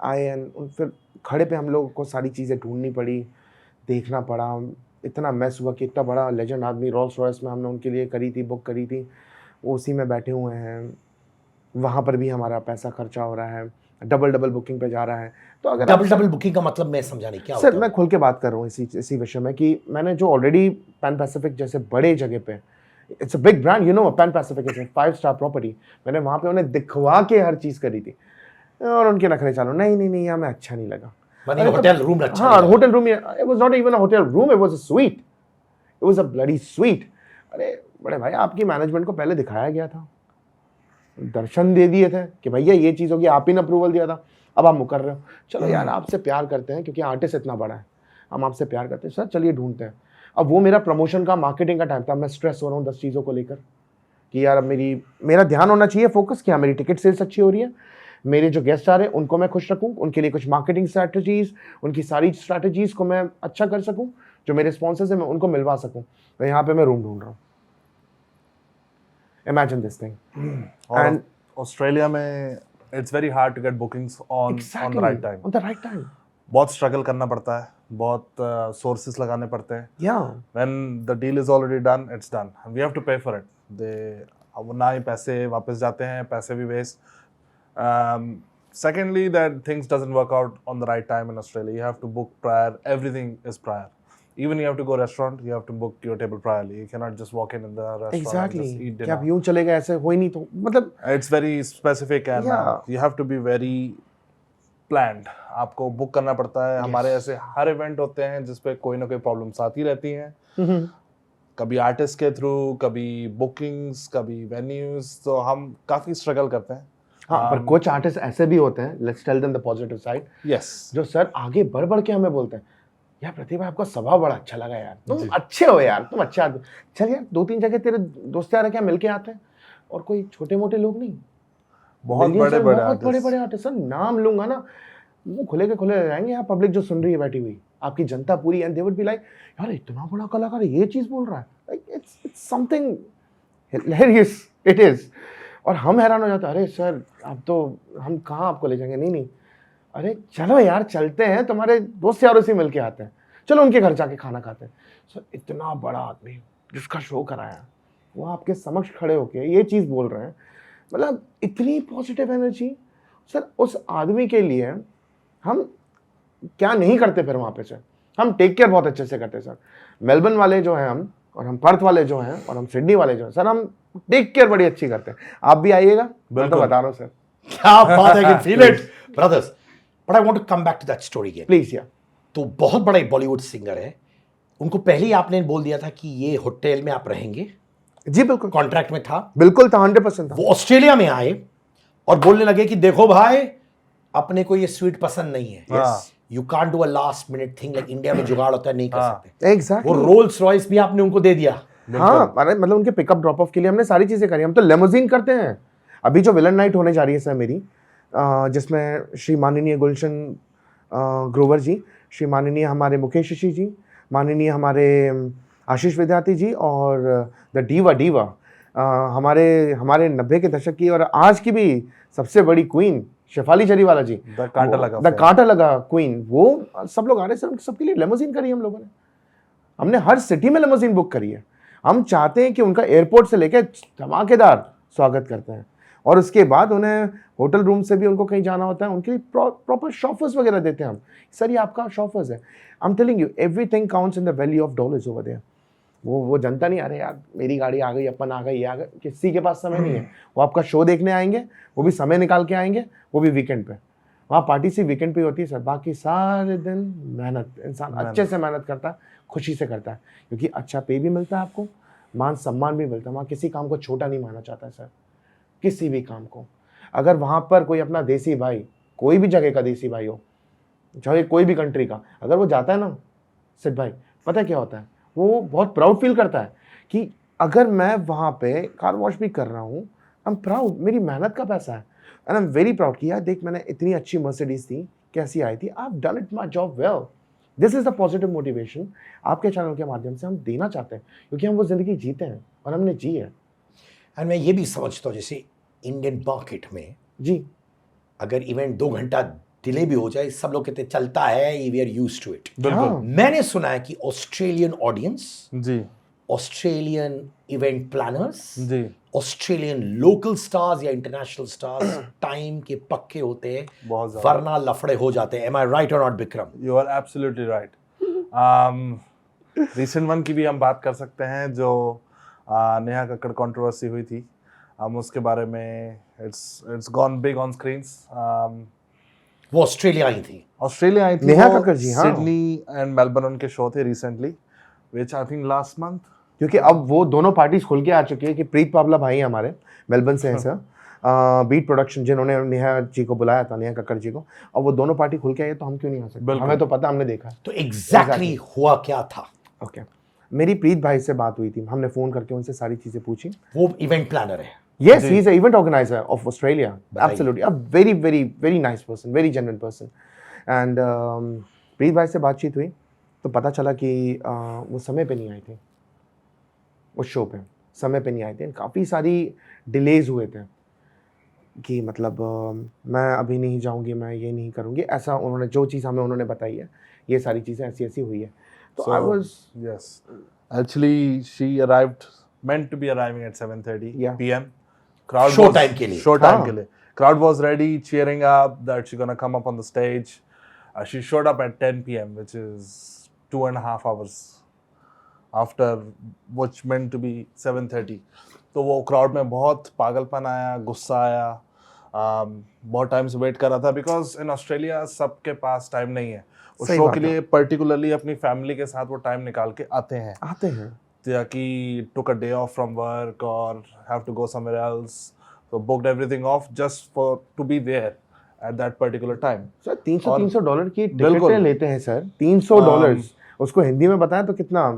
B: आए एंड फिर खड़े पे हम लोग को सारी चीज़ें ढूंढनी पड़ी, देखना पड़ा। इतना मैस हुआ कि इतना बड़ा लेजेंड आदमी, रोल्स रॉयस में हमने उनके लिए करी थी, बुक करी थी, वो उसी में बैठे हुए हैं। वहाँ पर भी हमारा पैसा खर्चा हो रहा है, डबल बुकिंग पे जा रहा है। तो अगर
A: डबल बुकिंग का मतलब मैं समझा नहीं, क्या
B: सर
A: होता है?
B: मैं खुल के बात कर रहा हूँ इसी विषय में कि मैंने जो ऑलरेडी पैन पैसिफिक जैसे बड़े जगह पे it's a big brand, you know, pan Pacific is five-star property. मैंने वहाँ पे उन्हें दिखवा के हर चीज़ करी थी, और उनके नखरे चालू, नहीं नहीं नहीं, हमें अच्छा नहीं लगा।
A: मानी होटल रूम अच्छा
B: हाँ,
A: नहीं लगा।
B: Hotel room, it was not even a hotel room, it was a sweet, it was a bloody sweet. अरे बड़े भाई, आपकी मैनेजमेंट को पहले दिखाया गया था, दर्शन दे दिए थे कि भैया ये चीज़ होगी, आप ही ने अप्रूवल दिया था, अब आप मुकर रहे हो। चलो यार, आपसे प्यार करते हैं क्योंकि आर्टिस्ट इतना बड़ा है, हम आपसे प्यार करते हैं सर, चलिए ढूंढते हैं। अब वो मेरा प्रमोशन का, मार्केटिंग का टाइम था, मैं स्ट्रेस हो रहा हूँ 10 चीज़ों को लेकर कि यार अब मेरा ध्यान होना चाहिए, फोकस किया, मेरी टिकट सेल्स अच्छी हो रही है, मेरे जो गेस्ट आ रहे हैं उनको मैं खुश रखूँ, उनके लिए कुछ मार्केटिंग स्ट्रैटेजीज, उनकी सारी स्ट्रैटेजीज को मैं अच्छा कर सकूँ, जो मेरे स्पॉन्सर्स हैं मैं उनको मिलवा सकूँ। तो यहाँ पे मैं रूम ढूंढ रहा हूँ, इमेजिन दिस थिंग।
C: और ऑस्ट्रेलिया में it's very hard to get bookings on the right time.
B: On the right time
C: बहुत स्ट्रगल करना पड़ता है, बहुत सोर्सेस लगाने पड़ते हैं।
B: या
C: when the deal is already done, it's done, we have to pay for it. अब ना ही पैसे वापस जाते हैं, पैसे भी waste. Secondly, that things doesn't work out on the right time in Australia. You have to book prior. Everything is prior. Even you have to go restaurant, you have to book your table priorly. You cannot just walk in the restaurant and
B: exactly,
C: just eat
B: कि
C: dinner.
B: आप यूं चले गए, ऐसे हो ही नहीं, तो मतलब
C: It's very specific and
B: Yeah.
C: you have to be very planned. आपको बुक करना पड़ता है। हमारे ऐसे हर इवेंट होते हैं जिसपे कोई ना कोई प्रॉब्लम्स आती रहती हैं। कभी आर्टिस्ट के थ्रू, कभी बुकिंग्स, कभी वेन्यूज, तो हम काफ़ी स्ट्रगल करते हैं।
B: हाँ, पर कुछ आर्टिस्ट ऐसे भी होते हैं, let's tell them the positive side,
C: yes,
B: जो सर आगे बढ़ बढ़ के हमें बोलते हैं, यार प्रतिभा आपका स्वभाव बड़ा अच्छा लगा यार, तुम अच्छे हो यार, तुम अच्छे आदमी, चल यार 2-3 जगह तेरे दोस्त यार क्या मिलके आते हैं, और कोई छोटे मोटे लोग नहीं,
C: बहुत
B: Millions
C: बड़े
B: में
C: बड़े
B: बहुत बड़े
C: आर्टिस्ट।
B: बड़े आर्टिस्ट, सर नाम लूंगा ना, मुंह खुले के खुले रह जाएंगे। यहाँ पब्लिक जो सुन रही है बैठी हुई, आपकी जनता पूरी, and they would be like, यार इतना बड़ा कलाकार ये चीज बोल रहा है, like it's something hilarious, it is. और हम हैरान हो जाते हैं, अरे सर अब तो हम कहाँ आपको ले जाएंगे, नहीं नहीं, अरे चलो यार चलते हैं, तुम्हारे दोस्त यारों से मिल के आते हैं, चलो उनके घर जाके खाना खाते हैं। सर इतना बड़ा आदमी जिसका शो कराया, वो आपके समक्ष खड़े होके ये चीज़ बोल रहे हैं, मतलब इतनी पॉजिटिव एनर्जी। सर उस आदमी के लिए हम क्या नहीं करते फिर वहाँ पे सर, हम टेक केयर बहुत अच्छे से करते हैं सर। मेलबर्न वाले जो हैं हम, और हम पर्थ वाले जो हैं, और हम सिडनी वाले जो हैं, सर हम टेक केयर बड़ी अच्छी करते हैं। आप भी आइएगा, मैं तो बता रहा हूँ सर।
A: क्या बात है, I can feel it, brothers. But I want to come back to that story again.
B: Please या
A: तो बहुत बड़ा बॉलीवुड सिंगर है, उनको पहले ही आपने बोल दिया था कि ये होटल में आप रहेंगे,
B: जी बिल्कुल,
A: कॉन्ट्रैक्ट में था।
B: बिल्कुल था, 100% था।
A: वो ऑस्ट्रेलिया में आए और बोलने लगे कि देखो भाई, अपने को ये स्वीट पसंद नहीं है,
C: हाँ।
A: You can't do a last minute thing like India में जुगाड़ होता है, नहीं कर
C: हाँ।
A: सकते।
B: एग्जैक्टली,
A: वो रोल्स रॉयस भी आपने उनको दे दिया।
B: हाँ, अरे मतलब उनके पिकअप ड्रॉप ऑफ के लिए हमने सारी चीज़ें करी। हम तो लेमोजीन करते हैं। अभी जो विलन नाइट होने जा रही है सर मेरी, जिसमें श्री माननीय गुलशन ग्रोवर जी, श्री माननीय हमारे मुकेश ऋषि जी, माननीय हमारे आशीष विद्यार्थी जी, और द डीवा हमारे 90 के दशक की और आज की भी सबसे बड़ी queen Shefali Jariwala ji,
C: the
B: Kaanta Laga queen, वो सब लोग आ रहे हैं सर। सबके लिए लेमोजीन करी हम लोगों ने, हमने हर सिटी में लेमोजीन बुक करी है। हम चाहते हैं कि उनका एयरपोर्ट से लेकर धमाकेदार स्वागत करते हैं, और उसके बाद उन्हें होटल रूम से भी उनको कहीं जाना होता है, उनके लिए प्रॉपर शॉफर्स वगैरह देते हैं हम। सर ये आपका शॉफर्स है, I am telling you, everything counts in the value of dollars over there. वो जनता नहीं, अरे यार मेरी गाड़ी आ गई, अपन आ गए, ये आ गए, किसी के पास समय नहीं है। वो आपका शो देखने आएंगे, वो भी समय निकाल के आएंगे, वो भी वीकेंड पे। वहाँ पार्टी सी वीकेंड पे होती है सर, बाकी सारे दिन मेहनत, इंसान अच्छे से मेहनत करता है, खुशी से करता है, क्योंकि अच्छा पे भी मिलता है आपको, मान सम्मान भी मिलता है। वहाँ किसी काम को छोटा नहीं माना जाता है सर, किसी भी काम को। अगर वहाँ पर कोई अपना देसी भाई, कोई भी जगह का देसी भाई हो, चाहे कोई भी कंट्री का, अगर वो जाता है ना सिद्ध भाई, पता है क्या होता है, वो बहुत प्राउड फील करता है कि अगर मैं वहाँ पे कार वॉश भी कर रहा हूँ, आई एम प्राउड, मेरी मेहनत का पैसा है, and I am very proud कि यार देख मैंने इतनी अच्छी मर्सिडीज थी, कैसी आई थी, I have done it my job well. This is the positive motivation आपके चैनल के माध्यम से हम देना चाहते हैं, क्योंकि हम वो ज़िंदगी जीते हैं और हमने जी है।
A: एंड मैं ये भी समझता हूँ, जैसे इंडियन मार्केट में
B: जी,
A: अगर इवेंट 2 घंटा डिले भी हो जाए, सब लोग कहते हैं चलता है, we are used to it.
C: बिल्कुल।
B: हाँ।
A: मैंने सुना है कि ऑस्ट्रेलियन ऑडियंस,
C: जी
A: ऑस्ट्रेलियन इवेंट प्लानर्स,
C: जी,
A: ऑस्ट्रेलियन लोकल स्टार्स या इंटरनेशनल स्टार्स टाइम के पक्के होते हैं,
C: बहुत ज़्यादा।
A: वरना लफड़े हो जाते हैं। Am I right or not Vikram?
C: You are absolutely right. Recent one की भी हम बात कर सकते हैं, जो नेहा कक्कड़ कंट्रोवर्सी हुई थी, हम उसके बारे में it's gone big on screens.
A: वो ऑस्ट्रेलिया आई थी।
C: ऑस्ट्रेलिया आई थी
B: नेहा
C: वो,
B: कक्कड़ जी, हाँ।
C: सिडनी एंड मेलबर्न उनके शो थे recently, which I think last month.
B: क्योंकि अब वो दोनों पार्टीज खुल के आ चुकी है कि प्रीत पावला भाई हमारे मेलबर्न से हैं सर, बीट प्रोडक्शन जिन्होंने नेहा जी को बुलाया था, नेहा कक्कड़ जी को, और वो दोनों पार्टी खुल के आई है, तो हम क्यों नहीं आ सकते?
C: बिल्कुल।
B: हमें तो पता, हमने देखा है।
A: तो एग्जैक्टली हुआ क्या था?
B: ओके, मेरी प्रीत भाई से बात हुई थी, हमने फोन करके उनसे सारी चीजें पूछी।
A: वो इवेंट प्लानर है।
B: Yes, he's an event organizer of Australia.
A: बताइए।
B: Absolutely, a very, very, very nice person, very genuine person. And प्रीत भाई से बातचीत हुई तो पता चला कि वो समय पे नहीं आए थे, उस शो पे समय पे नहीं आए थे। काफ़ी सारी डिलेज हुए थे कि मतलब मैं अभी नहीं जाऊंगी, मैं ये नहीं करूंगी, ऐसा उन्होंने जो चीज़ हमें उन्होंने बताई है, ये सारी चीज़ें ऐसी ऐसी हुई है। तो I was
C: yes, actually she arrived, meant to be arriving at 7:30
B: Yeah.
C: p.m. Crowd
A: Show
C: was-
A: time के लिए।
C: show time
B: हाँ।
C: के लिए crowd was ready, cheering up that she's gonna come up on the stage. She showed up at 10 p.m., which is 2.5 hours after which meant to be 7:30. तो वो crowd में बहुत पागलपन आया, गुस्सा आया, बहुत टाइम से वेट कर रहा था, बिकॉज इन ऑस्ट्रेलिया सबके पास टाइम नहीं है उस
B: सही
C: शो
B: बात
C: के
B: है।
C: लिए, पर्टिकुलरली अपनी फैमिली के साथ वो टाइम निकाल के आते हैं,
B: आते हैं।
C: ताकि took a day off from work or have to go somewhere else, so booked everything off just for to be there at that particular time.
B: Sir
C: और-
B: $300 की
C: बिल्कुल।
B: टिकटें लेते हैं सर, $300। उसको हिंदी में बताएं तो कितना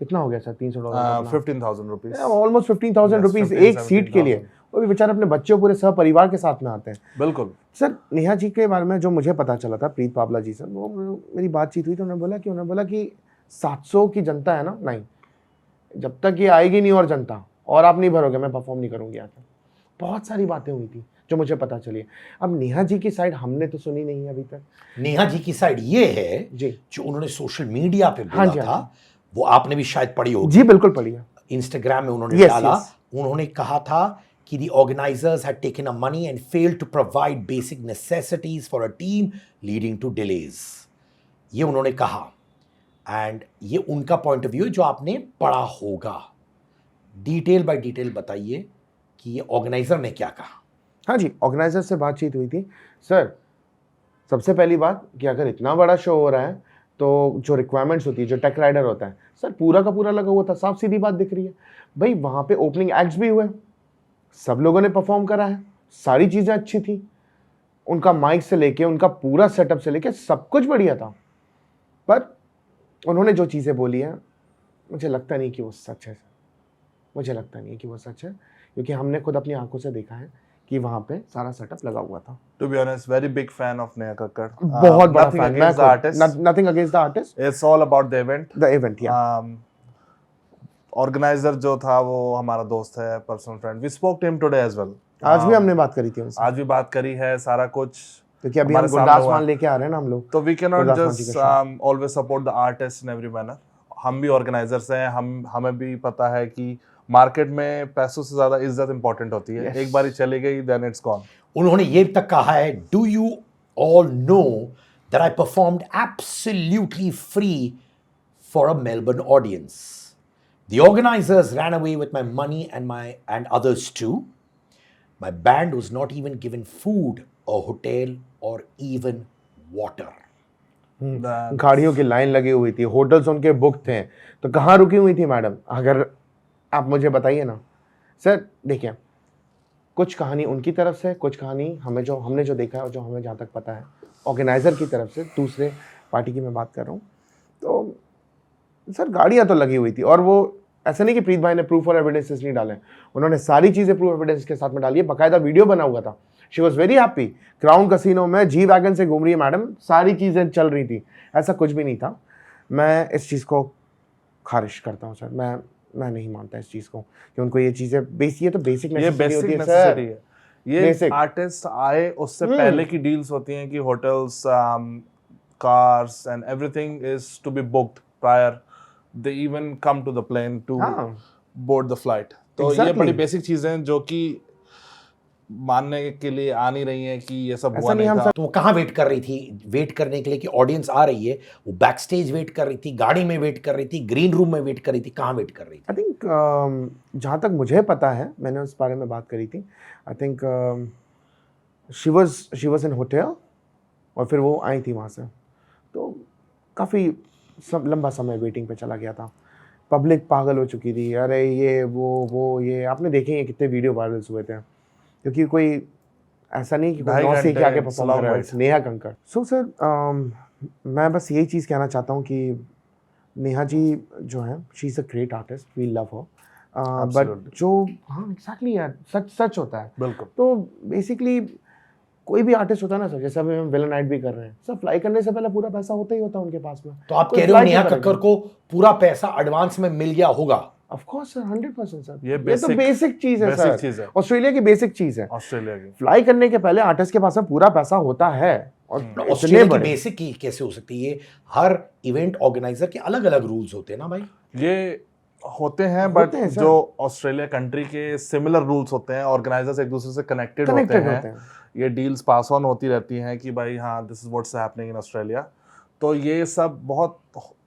B: कितना हो गया sir? $300
C: 15,000 rupees.
B: Almost 15,000
C: Yes,
B: rupees
C: 15,000,
B: एक सीट के लिए।
C: 17,000.
B: वो भी बेचारे अपने बच्चों पूरे सह परिवार के साथ में आते हैं।
C: बिल्कुल।
B: सर नेहा जी के बारे में जो मुझे पता चला था, प्रीत पावला जी से वो मेरी बातचीत हुई तो उन्होंने बोला कि 700 की जनता है ना, नहीं जब तक ये आएगी नहीं और जनता, और आप नहीं भरोगे, मैं परफॉर्म नहीं करूंगी आके। बहुत सारी बातें हुई थी जो मुझे पता चली। अब नेहा जी की साइड हमने तो सुनी नहीं है अभी तक।
A: नेहा जी की साइड ये है
B: जी
A: जो उन्होंने सोशल मीडिया पे
B: हाँ
A: बोला
B: जी, हाँ
A: था, वो आपने भी शायद पढ़ी होगी।
B: जी बिल्कुल पढ़िए।
A: इंस्टाग्राम में उन्होंने
B: Yes,
A: डाला,
B: yes.
A: उन्होंने कहा था कि the organizers had taken a money and failed to provide basic necessities for a team leading to delays. ये उन्होंने कहा, एंड ये उनका पॉइंट ऑफ व्यू है जो आपने पढ़ा होगा। डिटेल बाय डिटेल बताइए कि ये ऑर्गेनाइजर ने क्या कहा।
B: हाँ जी, ऑर्गेनाइजर से बातचीत हुई थी। सर सबसे पहली बात कि अगर इतना बड़ा शो हो रहा है तो जो रिक्वायरमेंट्स होती है, जो टेक राइडर होता है, सर पूरा का पूरा लगा हुआ था, साफ सीधी बात दिख रही है भाई। वहाँ पे ओपनिंग एक्ट्स भी हुए, सब लोगों ने परफॉर्म करा है, सारी चीज़ें अच्छी थी, उनका माइक से लेके उनका पूरा सेटअप से लेके सब कुछ बढ़िया था। पर उन्होंने जो चीज़ें बोली हैं, मुझे लगता नहीं कि वो सच है। मुझे लगता नहीं है कि वो सच है, क्योंकि हमने खुद अपनी आंखों से देखा है कि वहाँ पे सारा सेटअप लगा हुआ था।
C: To be honest, very big fan of Neha Kakkar.
B: बहुत बड़ा
C: Nothing
B: fan.
C: against the artist.
B: Nothing against the artist,
C: It's all about the event.
B: The event. या
C: ऑर्गेनाइजर जो था वो हमारा दोस्त है, personal friend. We spoke to him today as well.
B: आज भी हमने बात करी थी उनसे,
C: आज भी बात करी है, सारा कुछ,
B: क्योंकि अभी हम
C: हमारे सामने
B: गुरदास
C: हुआ।
B: मान लेके आ रहे हैं ना हम लोग।
C: तो वी कैन नॉट
B: गुरदास मान जी
C: जस्ट
B: का
C: always support the artist in every manner. हम भी ऑर्गेनाइजर्स हैं, हमें भी पता है कि मार्केट में पैसों से ज्यादा इज्जत इंपॉर्टेंट होती है।
B: Yes.
C: एक बारी चली गई देन इट्स गॉन।
A: उन्होंने ये तक कहा है, do you all know that I performed absolutely free for a Melbourne audience. The organizers ran away with my money and others too. My band was not even given food or hotel or even water.
B: गाड़ियों की line लगी हुई थी, hotels उनके book थे, तो कहाँ रुकी हुई थी मैडम? अगर आप मुझे बताइए ना सर। देखिए, कुछ कहानी उनकी तरफ से, कुछ कहानी हमने जो देखा है और जो हमें जहाँ तक पता है ऑर्गेनाइजर की तरफ से, दूसरे पार्टी की मैं बात कर रहा हूँ। तो सर गाड़ियाँ तो लगी हुई थी, और वो ऐसा नहीं कि प्रीत भाई ने प्रूफ और एविडेंसेस नहीं डाले, उन्होंने सारी चीज़ें प्रूफ एविडेंस के साथ में डाली है, बाकायदा वीडियो बना हुआ था। She was very happy, crown casino में जी वैगन से घूम रही है मैडम, सारी चीज़ें चल रही थी, ऐसा कुछ भी नहीं था। मैं इस चीज़ को खारिज करता हूँ सर, मैं नहीं मानता इस चीज़ को कि उनको ये चीज़ें ये तो बेसिक
C: ये बेसिक
B: होती है
C: नेसेसिटी
B: सर।
C: है। ये
B: Basic.
C: आर्टिस्ट आए उससे पहले की डील्स होती हैं कि hotels, cars and everything is to be booked prior they even come to the plane to
B: हाँ
C: बोर्ड द फ्लाइट। तो ये
B: Exactly.
C: बड़ी बेसिक चीजें जो कि मानने के लिए आ नहीं रही हैं कि ये सब
B: ऐसा
C: हुआ
B: नहीं,
C: नहीं
B: हम
C: था।
A: तो वो कहाँ वेट कर रही थी? वेट करने के लिए कि ऑडियंस आ रही है, वो बैक स्टेज वेट कर रही थी, गाड़ी में वेट कर रही थी, ग्रीन रूम में वेट कर रही थी, कहाँ वेट कर रही थी?
B: आई थिंक जहाँ तक मुझे पता है, मैंने उस बारे में बात करी थी, I think she was in hotel और फिर वो आई थी वहाँ से, तो काफ़ी सब लंबा समय वेटिंग पे चला गया था। पब्लिक पागल हो चुकी थी, अरे ये वो ये आपने देखे हैं कितने वीडियो वायरल्स हुए थे, क्योंकि कोई ऐसा नहीं कि कोई
C: 2.5
B: नौ से के आके
C: घंटे,
B: परफॉर्म
C: long
B: कर रहा है,
C: wait.
B: Neha Kakkar. So sir मैं बस यही चीज़ कहना चाहता हूँ कि नेहा जी जो है, she is a great artist, we love her, but
C: Absolutely.
B: जो हाँ एग्जैक्टली यार, सच सच होता है।
C: बिल्कुल।
B: तो बेसिकली कोई भी आर्टिस्ट होता है ना सर, जैसे अभी हम विलन नाइट भी कर रहे हैं, सब फ्लाई करने से पहले पूरा पैसा होता ही होता है उनके पास में।
A: तो आप
B: कोई
A: कह रहे हो
B: fly
A: नेहा
B: क्यों
A: कक्कर
B: करेगा?
A: को पूरा पैसा एडवांस में मिल गया होगा?
B: ऑफ कोर्स सर, 100% सर,
C: ये
B: तो
C: basic-
B: बेसिक चीज़ है
C: basic
B: सर,
C: चीज़ है।
B: ऑस्ट्रेलिया की बेसिक चीज़ है।
C: ऑस्ट्रेलिया की।
B: फ्लाई करने के पहले आर्टिस्ट के पास में पूरा पैसा होता है, और इतने
A: ऑस्ट्रेलिया की
B: बड़े
A: बेसिक की कैसे हो सकती है? हर इवेंट ऑर्गेनाइजर के अलग अलग रूल्स होते हैं ना भाई।
C: ये होते हैं, बट
B: होते हैं सर।
C: जो ऑस्ट्रेलिया कंट्री के सिमिलर रूल्स होते हैं, ऑर्गेनाइजर्स एक दूसरे से कनेक्टेड होते
B: कनेक्टेड
C: हैं,
B: होते हैं।
C: ये डील्स पास ऑन होती रहती हैं कि भाई हाँ this is what's happening in Australia. तो ये सब बहुत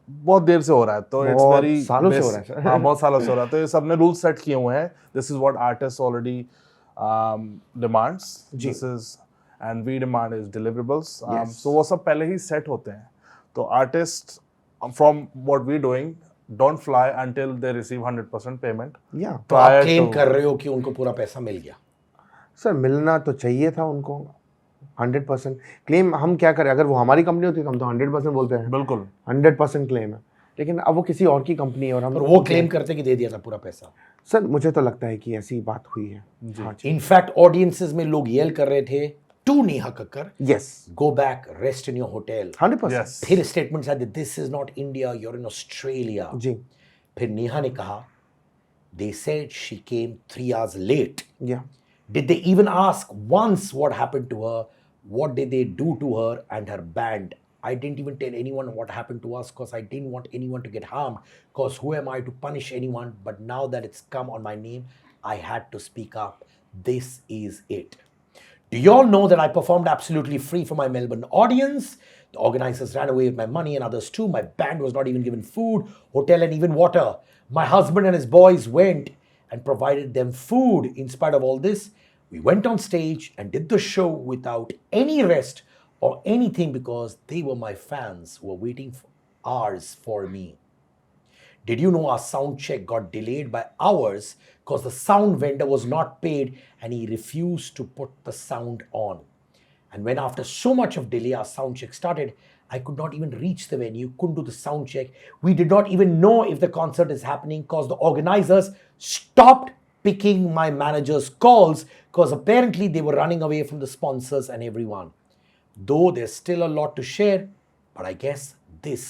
C: बहुत देर से हो रहा है, तो इट्स
B: बहुत
C: वेरी
B: सालों से हो रहा है सर।
C: हाँ बहुत सालों से हो रहा है, तो ये सब ने रूल्स सेट किए हुए हैं, this is what artist already demands,
B: जी।
C: This is and we demand is deliverables,
B: Yes.
C: So वो सब पहले ही सेट होते हैं। तो artist from what we doing don't fly until they receive 100% payment.
B: या
A: तो आप
C: Prior
A: क्लेम
C: to-
A: कर रहे हो कि उनको पूरा पैसा मिल गया?
B: सर मिलना तो चाहिए था उनको 100%। क्लेम हम क्या करें, अगर वो हमारी कंपनी होती तो हम तो 100% बोलते हैं,
C: बिल्कुल
B: 100% क्लेम है, लेकिन अब वो किसी और की कंपनी है और हम
A: और वो क्लेम करते कि दे दिया था पूरा पैसा।
B: सर मुझे तो लगता है कि ऐसी बात हुई है। हाँ जी,
A: इनफैक्ट ऑडियंसेस में लोग येल कर रहे थे, to Neha Kakkar,
B: yes,
A: go back, rest in your hotel.
B: 100%।
C: yes
A: फिर स्टेटमेंट्स आए, this is not India, you are in Australia.
B: जी,
A: फिर नेहा ने कहा, they said she came 3 hours late.
B: Yeah
A: Did they even ask once what happened to her? What did they do to her and her band? I didn't even tell anyone what happened to us because I didn't want anyone to get harmed. Because who am I to punish anyone? But now that it's come on my name, I had to speak up. This is it. Do you all know that I performed absolutely free for my Melbourne audience? The organizers ran away with my money and others too. My band was not even given food, hotel, and even water. My husband and his boys went and provided them food. In spite of all this, we went on stage and did the show without any rest or anything because they were my fans who were waiting for hours for me. Did you know our sound check got delayed by hours because the sound vendor was not paid and he refused to put the sound on? And when after so much of delay our sound check started, I could not even reach the venue, couldn't do the sound check. We did not even know if the concert is happening because the organizers stopped picking my manager's calls because apparently they were running away from the sponsors and everyone. Though there's still a lot to share, but I guess this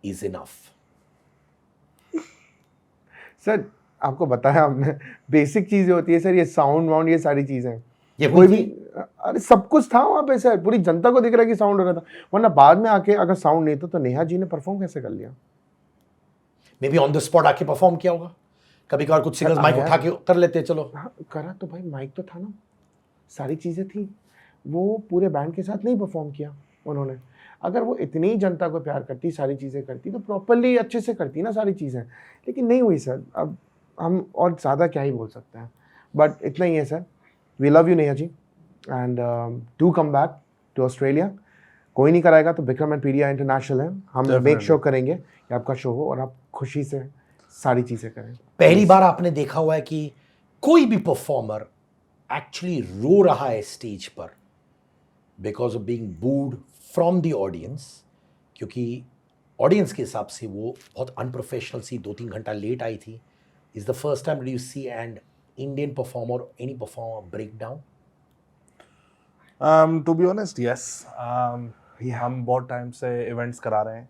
A: is enough.
B: Sir आपको बताया हमने, basic चीज़ें होती है sir, ये sound wound ये सारी चीज़ें,
A: ये
B: कोई
A: हुई
B: भी
A: थी?
B: अरे सब कुछ था वहाँ पे सर, पूरी जनता को दिख रहा है कि साउंड हो रहा था, वरना बाद में आके अगर साउंड नहीं था तो नेहा जी ने परफॉर्म कैसे कर लिया?
A: May be on the spot आके परफॉर्म किया होगा। कभी कभार कुछ सिंगर्स माइक
B: आया।
A: उठा के कर लेते हैं, चलो।
B: हाँ करा तो भाई, माइक तो था ना, सारी चीज़ें थी, वो पूरे बैंड के साथ नहीं परफॉर्म किया उन्होंने। अगर वो इतनी जनता को प्यार करती, सारी चीज़ें करती, तो प्रॉपरली अच्छे से करती ना सारी चीज़ें, लेकिन नहीं हुई सर। अब हम और ज़्यादा क्या ही बोल सकते हैं, बट इतना ही है sir. We love you Neha ji, and do come back to Australia. कोई नहीं कराएगा तो विक्रम एंड पीडिया इंटरनेशनल है, हम मेक
C: Definitely.
B: श्योर करेंगे कि आपका शो हो और आप खुशी से सारी चीज़ें करें।
A: पहली बार आपने देखा हुआ है कि कोई भी परफॉर्मर एक्चुअली रो रहा है स्टेज पर because of being booed from the audience, क्योंकि ऑडियंस के हिसाब से वो बहुत अनप्रोफेशनल सी 2-3 घंटा लेट आई थी। Is the first time you see and Indian performer, any performer break down?
C: To be honest, yes.
B: Yeah.
C: हम बहुत टाइम से इवेंट्स करा रहे हैं.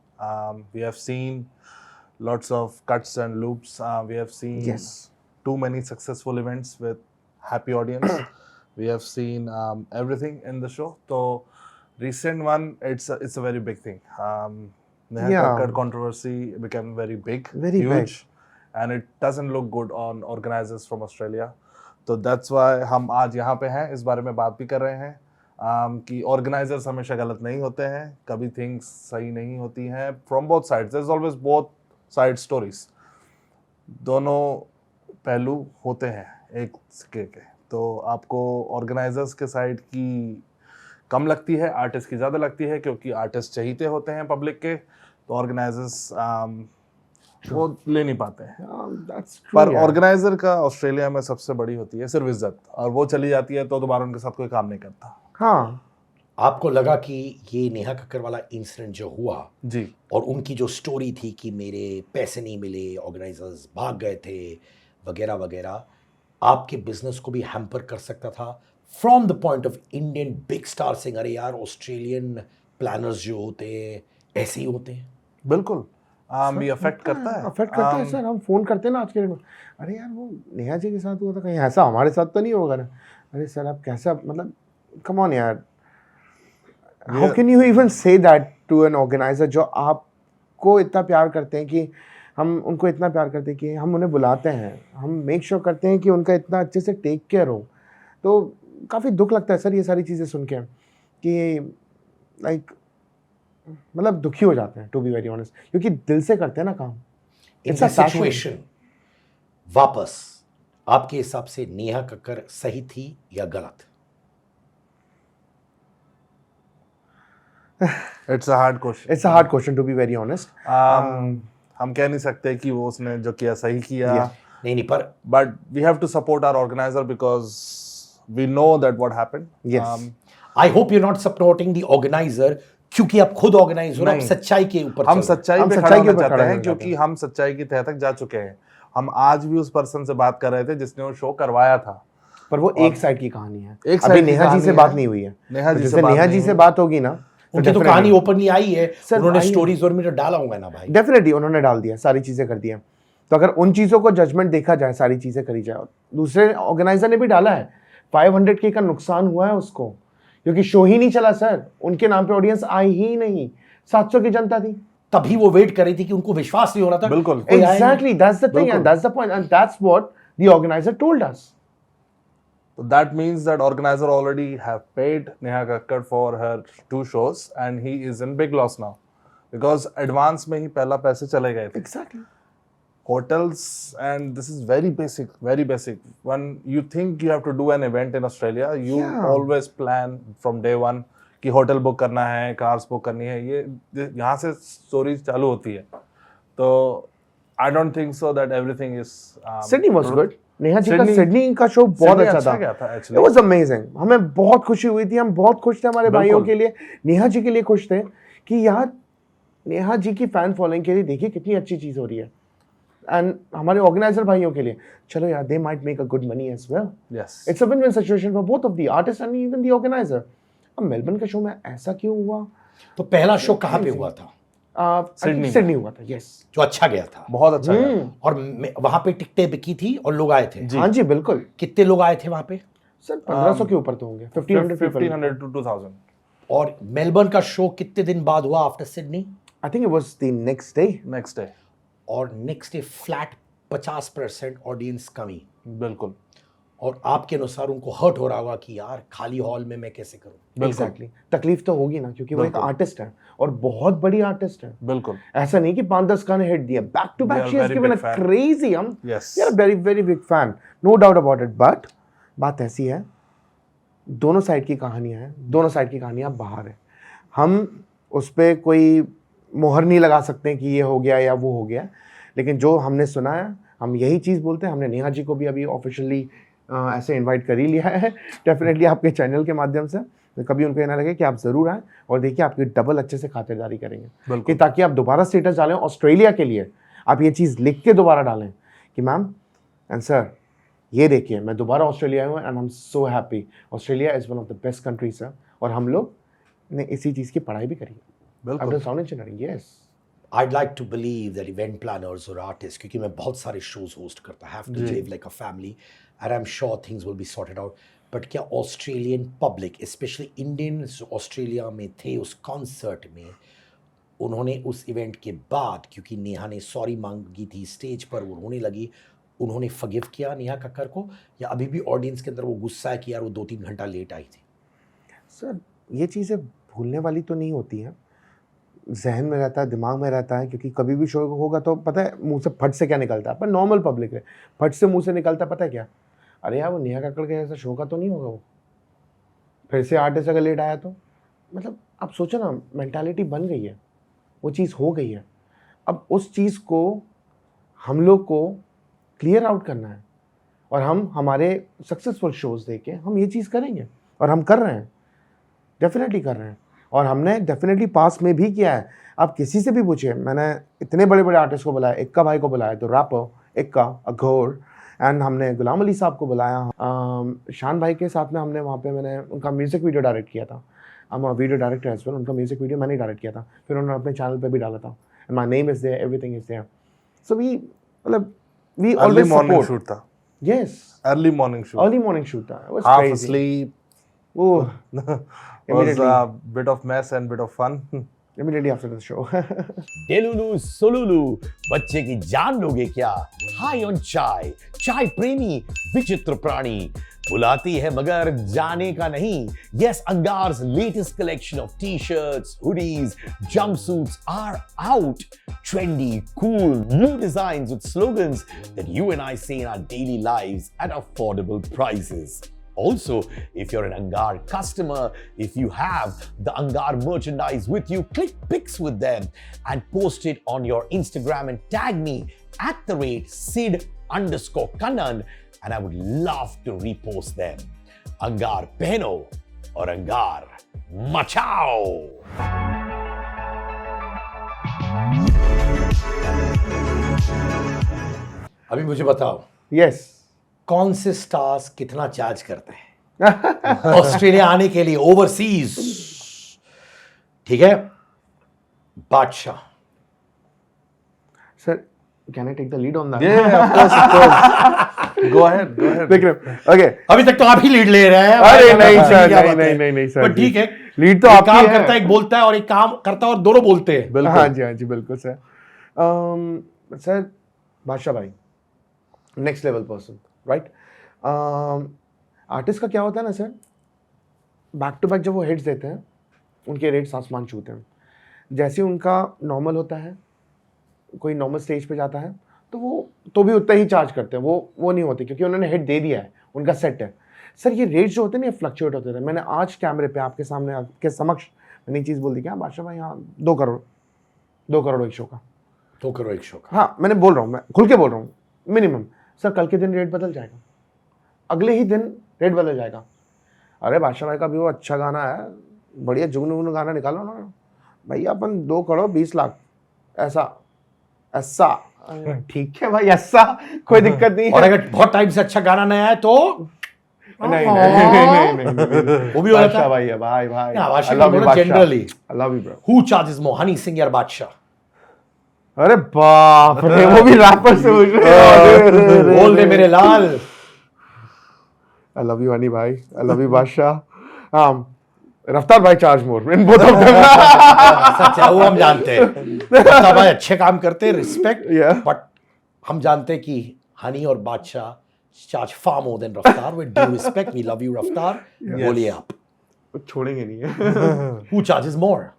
C: We have seen lots of cuts and loops. We have seen
B: Yes.
C: too many successful events with happy audience. We have seen everything in the show. So recent one, it's a very big thing. Neha
B: Yeah.
C: Kakkar controversy became very big,
B: Very
C: huge,
B: big.
C: and it doesn't look good on organizers from Australia. तो that's why हम आज यहाँ पे हैं, इस बारे में बात भी कर रहे हैं कि ऑर्गेनाइजर्स हमेशा गलत नहीं होते हैं, कभी थिंग्स सही नहीं होती हैं from both sides, there is always both side stories, दोनों पहलू होते हैं एक सिक्के के। तो आपको ऑर्गेनाइजर्स के साइड की कम लगती है, आर्टिस्ट की ज़्यादा लगती है, क्योंकि आर्टिस्ट चाहते होते हैं पब्लिक के, तो ऑर्गेनाइजर्स वो ले नहीं पाते हैं।
B: That's true,
C: पर
B: यार।
C: ऑर्गेनाइजर का ऑस्ट्रेलिया में सबसे बड़ी होती है सिर्फ इज्जत, और वो चली जाती है तो दोबारा उनके साथ कोई काम नहीं करता।
B: हाँ,
A: आपको लगा कि ये नेहा कक्कर वाला इंसिडेंट जो हुआ
C: जी,
A: और उनकी जो स्टोरी थी कि मेरे पैसे नहीं मिले, ऑर्गेनाइजर्स भाग गए थे वगैरह वगैरह, आपके बिजनेस को भी हैम्पर कर सकता था from the point of Indian big star singer? अरे यार, ऑस्ट्रेलियन प्लानर्स जो होते हैं ऐसे ही होते हैं।
C: बिल्कुल ये अफेक्ट करता है।
B: अफेक्ट करता है सर। हम फोन करते हैं ना आज के डेट में, अरे यार वो नेहा जी के साथ हुआ था, कहीं ऐसा हमारे साथ तो नहीं होगा ना? अरे सर आप कैसा, मतलब कम ऑन यार, how can you even say that to an organiser जो आपको इतना प्यार करते हैं, कि हम उनको इतना प्यार करते हैं कि हम उन्हें बुलाते हैं, हम मेक श्योर करते हैं कि उनका इतना अच्छे से टेक केयर हो। तो काफ़ी दुख लगता है सर ये सारी चीज़ें सुन के, कि लाइक मतलब दुखी हो जाते हैं, टू बी वेरी ऑनेस्ट, क्योंकि दिल से करते हैं ना काम।
A: इन
B: It's a passion.
A: सिचुएशन वापस आपके हिसाब से नेहा कक्कर सही थी या गलत?
C: It's a hard question.
B: It's a hard question to be very honest.
C: हम कह नहीं सकते कि वो उसने जो किया सही किया,
B: Yeah.
A: नहीं पर
C: but we have to support our organiser because we know that what happened.
B: Yes.
A: I hope you not supporting the organiser, क्योंकि आप खुद ऑर्गेनाइज हो, आप
C: नहीं।
A: सच्चाई के ऊपर
C: हम
A: चल रहे हैं।
C: सच्चाई
B: हम
C: पे
B: सच्चाई
C: खड़ा
B: के
C: होना
B: ऊपर
C: चाहते
B: खड़े
C: हैं,
B: होना
C: क्योंकि
B: चाहते
C: हम सच्चाई की तह तक जा चुके हैं। हम आज भी उस पर्सन से बात कर रहे थे जिसने वो शो करवाया था,
B: पर वो एक साइड की कहानी है।
C: एक
B: अभी
C: side की
B: नेहा जी
C: कहानी
B: से
C: है।
B: बात नहीं हुई है।
C: नेहा जी
B: तो
C: से
B: जैसे
C: बात
B: नेहा
C: नहीं
B: जी से
C: हुई।
B: बात होगी ना,
A: उनकी तो कहानी ओपनली आई है,
B: सर,
A: उन्होंने
B: आई है।
A: स्टोरीज और में डाला होगा ना भाई।
B: डेफिनेटली उन्होंने डाल दिया, सारी चीज़ें कर दी हैं। तो अगर उन चीज़ों को जजमेंट देखा जाए, सारी चीज़ें करी जाए, और दूसरे ऑर्गेनाइजर ने भी डाला है 500K का नुकसान हुआ है उसको, क्योंकि शो ही नहीं चला सर, उनके नाम पे ऑडियंस आई ही नहीं, 700 की जनता थी।
A: तभी वो वेट कर रही थी कि उनको विश्वास नहीं हो रहा था।
C: बिल्कुल।
A: कोई आया नहीं।
B: Exactly, that's the thing,
C: बिल्कुल।
B: and that's the point, and that's what the organizer told us.
C: So that means that organizer already have paid Neha Kakkar for her 2 shows and he is in big loss now because advance में ही पहला पैसे चले गए थे।
B: Exactly.
C: Hotels, and this is very basic, very basic. When you think you have to do an event in Australia, you
B: Yeah.
C: always plan from day one कि hotel book करना है, cars book करनी है, ये यहाँ से stories चालू होती है। तो I don't think so that everything is
B: Sydney was good. Neha ji का
C: Sydney-
B: सिडनी का शो बहुत
C: Sydney
B: अच्छा था।
C: गया था
B: It
C: actually।
B: was amazing. हमें बहुत खुशी हुई थी, हम बहुत खुश थे हमारे
C: बिल्कुल।
B: भाइयों के लिए, नेहा जी के लिए खुश थे कि यार नेहा जी की फैन फॉलोइंग के लिए देखिए कितनी अच्छी चीज हो रही है, एंड हमारे ऑर्गेनाइजर भाइयों के लिए चलो यार, they might make a good money as well.
C: Yes।
B: It's a win win situation for both of the artist and even the organiser. अब मेलबर्न के शो में ऐसा क्यों हुआ?
A: तो पहला शो कहाँ पे हुआ था
C: सिडनी
B: सिडनी हुआ था, यस।
A: जो अच्छा गया था?
C: बहुत अच्छा गया।
A: और वहां पे टिकटें बिकी थी और लोग आए थे?
B: हाँ जी बिल्कुल
A: कितने लोग आए थे वहां पे?
B: सर, 1500 के ऊपर तो होंगे, 1500
C: to 2000।
A: और मेलबर्न का शो कितने दिन बाद हुआ after Sydney?
B: I think it was the next day.
C: Next day.
A: और नेक्स्ट डे फ्लैट 50% ऑडियंस कमी,
C: बिल्कुल।
A: और आपके अनुसार उनको हर्ट हो रहा होगा कि यार खाली हॉल में मैं कैसे करूं?
B: एग्जैक्टली, तकलीफ तो होगी ना, क्योंकि वो एक
C: बिल्कुल।
B: आर्टिस्ट है और बहुत बड़ी आर्टिस्ट है।
C: बिल्कुल।
B: ऐसा नहीं कि 5-10 गाने हिट दिए, back to
C: We
B: back
C: are
B: she has
C: very
B: given a
C: big fan.
B: Crazy, हम
C: Yes।
B: We are very very big fan, no doubt about it. But बात ऐसी है, दोनों साइड की कहानियां हैं, दोनों साइड की कहानियां बाहर है। हम उस पर कोई मोहर नहीं लगा सकते कि ये हो गया या वो हो गया, लेकिन जो हमने सुना है हम यही चीज़ बोलते हैं। हमने नेहा जी को भी अभी ऑफिशियली ऐसे इनवाइट कर ही लिया है, डेफिनेटली आपके चैनल के माध्यम से। कभी उनको ये ना लगे कि आप ज़रूर आएँ और देखिए आपकी डबल अच्छे से खातिरदारी करेंगे, कि
C: बिल्कुल।
B: ताकि आप दोबारा स्टेटस डालें ऑस्ट्रेलिया के लिए, आप ये चीज़ लिख के दोबारा डालें कि मैम एंड सर ये देखिए मैं दोबारा ऑस्ट्रेलिया आया हूँ and I am so happy, Australia is one of the best countries sir, और हम लोग ने इसी चीज़ की पढ़ाई भी करी है।
C: बिल्कुल।
B: Sound engineering, yes.
A: I'd like to believe that event planners or artists, क्योंकि मैं बहुत सारे shows host करता, have to live like a family, and I'm sure things will be sorted out. But क्या Australian public, especially Indians जो Australia में थे उस कॉन्सर्ट में, उन्होंने उस इवेंट के बाद, क्योंकि नेहा ने सॉरी मांगी थी स्टेज पर, वो रोने लगी, उन्होंने फॉरगिव किया नेहा कक्कर को, या अभी भी ऑडियंस के अंदर वो गुस्सा है कि यार वो 2-3 घंटा लेट आई थी?
B: सर ये चीज़ें भूलने वाली तो नहीं होती हैं, जहन में रहता है, दिमाग में रहता है, क्योंकि कभी भी शो होगा तो पता है मुंह से फट से क्या निकलता है, पर नॉर्मल पब्लिक है फट से मुंह से निकलता है पता है क्या, अरे यार वो नेहा कक्कड़ के जैसा शो का तो नहीं होगा वो, फिर से आर्टिस्ट अगर लेट आया तो, मतलब आप सोचो ना, मेंटालिटी बन गई है, वो चीज़ हो गई है। अब उस चीज़ को हम लोग को क्लियर आउट करना है, और हम हमारे सक्सेसफुल शोज़ देख के हम ये चीज़ करेंगे, और हम कर रहे हैं, डेफिनेटली कर रहे हैं, और हमने डेफिनेटली पास में भी किया है। आप किसी से भी पूछिए, मैंने इतने बड़े बड़े आर्टिस्ट को बुलाया, इक्का भाई को बुलाया, तो रैपर इक्का अघोर, एंड हमने गुलाम अली साहब को बुलाया, शान भाई के साथ में हमने वहाँ पे मैंने उनका म्यूज़िक वीडियो डायरेक्ट किया था, हम वीडियो डायरेक्टर एज वेल, उनका म्यूज़िक वीडियो मैंने डायरेक्ट किया था, फिर उन्होंने अपने चैनल पे भी डाला था, and my name is there, everything is there, so we मतलब we
C: Early
B: always
C: morning
B: support.
C: shoot था.
B: Yes,
C: Early morning shoot.
B: Early morning shoot था, it was
C: Half
B: crazy.
C: asleep.
B: Oh,
C: Was
B: immediately.
C: a bit of mess and bit of fun.
B: immediately after the show.
D: डेलुलू सोलुलू, बच्चे की जान लोगे क्या? High on चाय, चाय प्रेमी विचित्र प्राणी, बुलाती है मगर जाने का नहीं। Yes, Angar's latest collection of t-shirts, hoodies, jumpsuits are out. Trendy, cool, new designs with slogans that you and I say in our daily lives at affordable prices. Also, if you're an Angar customer, if you have the Angar merchandise with you, click pics with them and post it on your Instagram and tag me at @Sid_Kannan, and I would love to repost them. Angar pehno or Angar machao.
A: अभी मुझे बताओ,
B: Yes.
A: कौन से stars कितना charge करते हैं Australia आने के लिए, ओवरसीज? ठीक है, बादशाह।
B: Sir, can I take the lead on that?
C: Yeah, of course, of course. Go ahead, go ahead.
B: देख रहे हो? Okay.
A: अभी तक तो आप ही लीड ले रहे हैं।
B: अरे नहीं
A: क्या
B: सर,
A: बात
B: नहीं
A: है?
B: नहीं नहीं सर,
A: पर ठीक है,
B: लीड तो
A: एक
B: आपकी
A: काम
B: है।
A: करता है, एक बोलता है, और एक काम करता है, और दोनों बोलते हैं।
C: बिल्कुल।
B: हाँ जी बिल्कुल सर। सर बादशाह भाई next level person, right? Artist का क्या होता है ना सर, बैक टू बैक जब वो हिट्स देते हैं उनके रेट्स आसमान छूते हैं। जैसे उनका नॉर्मल होता है, कोई नॉर्मल स्टेज पे जाता है तो वो तो भी उतना ही चार्ज करते हैं, वो नहीं होते क्योंकि उन्होंने हिट दे दिया है, उनका सेट है। सर ये रेट्स जो होते हैं ना, ये फ्लक्चुएट होते हैं। मैंने आज कैमरे पे आपके सामने, आपके समक्ष मैंने एक चीज़ बोल दी, क्या बादशाह भाई, हाँ 2 करोड़ एक शो का।
A: 2 करोड़ एक शो का?
B: हाँ मैंने बोल रहा हूँ, मैं खुल के बोल रहा हूँ, मिनिमम। सर कल के दिन रेट बदल जाएगा, अगले ही दिन रेट बदल जाएगा। अरे बादशाह भाई का भी वो अच्छा गाना है, बढ़िया जुगनू गाना निकालो ना भैया, अपन 2 करोड़ 20 लाख, ऐसा ठीक है भाई, ऐसा कोई दिक्कत नहीं
A: और
B: है।
A: अगर बहुत टाइम से अच्छा गाना नहीं आया तो
B: नहीं
A: वो भी हो जाता
B: बादशाह
A: है।
B: भाई है, भाई
A: Yeah, बादशाह
B: I love you,
A: बोलो
B: बादशाह।
A: generally।
B: I love you, bro।
A: Who charges more, Honey Singh या बादशाह?
B: अरे बाप रे, वो भी रैपर से पूछ रहे हो।
A: बोल दे मेरे लाल।
B: I love you हनी भाई, I love you Badshah. Raftaar भाई charge more in both of them.
A: सच है, वो हम जानते हैं, रफ्तार भाई अच्छे काम करते हैं, रिस्पेक्ट।
B: Yeah.
A: बट हम जानते हैं कि हनी और Badshah charge far more than Raftaar. With due respect, we love you Raftaar. बोलिए आप,
B: छोड़ेंगे नहीं है।
A: Who charges more?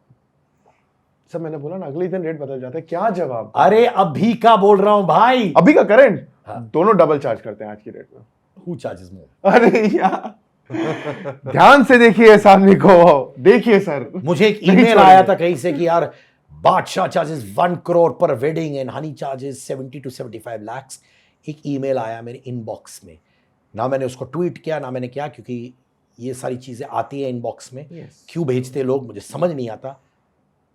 B: सर मैंने बोला ना, अगले दिन रेट बदल जाता है, क्या जवाब?
A: अरे अभी का बोल रहा हूं भाई।
B: अभी का करंट
A: हाँ।
B: दोनों डबल चार्ज करते हैं आज की रेट में।
A: हु चार्जेस मोर?
B: अरे यार ध्यान से देखिए इस आदमी को, देखिए सर।
A: मुझे एक
B: नहीं
A: ईमेल
B: छोड़ेंगे।
A: आया था कहीं से कि यार बादशाह चार्जेस 1 करोड़ पर wedding and honey charges 70 to 75 lakhs। एक ईमेल आया मेरे इनबॉक्स में, ना मैंने उसको ट्वीट किया ना मैंने क्या, क्योंकि ये सारी चीजें आती है इनबॉक्स में।
B: Yes।
A: क्यों भेजते हैं लोग, मुझे समझ नहीं आता।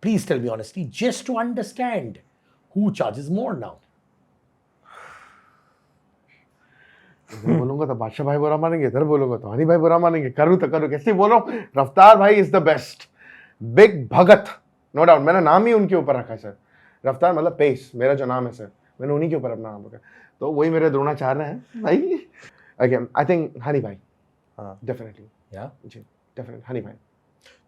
A: Please tell me honestly, just to understand, who charges more now?
B: इधर बोलूंगा तो बादशाह भाई बुरा मानेंगे, इधर बोलूंगा तो हनी भाई बुरा मानेंगे। करूँ तो करूँ कैसे बोल रहा हूँ? रफ्तार भाई इज द बेस्ट, बिग भगत, नो डाउट। मैंने नाम ही उनके ऊपर रखा है सर, रफ्तार मतलब पेस, मेरा जो नाम है सर, मैंने उन्हीं के ऊपर अपना नाम रखा। तो वही मेरे द्रोणाचार्य हैं भाई। अगेन आई थिंक हनी भाई,
C: हाँ।
B: डेफिनेटली
A: या
B: जी, डेफिनेटली हनी भाई,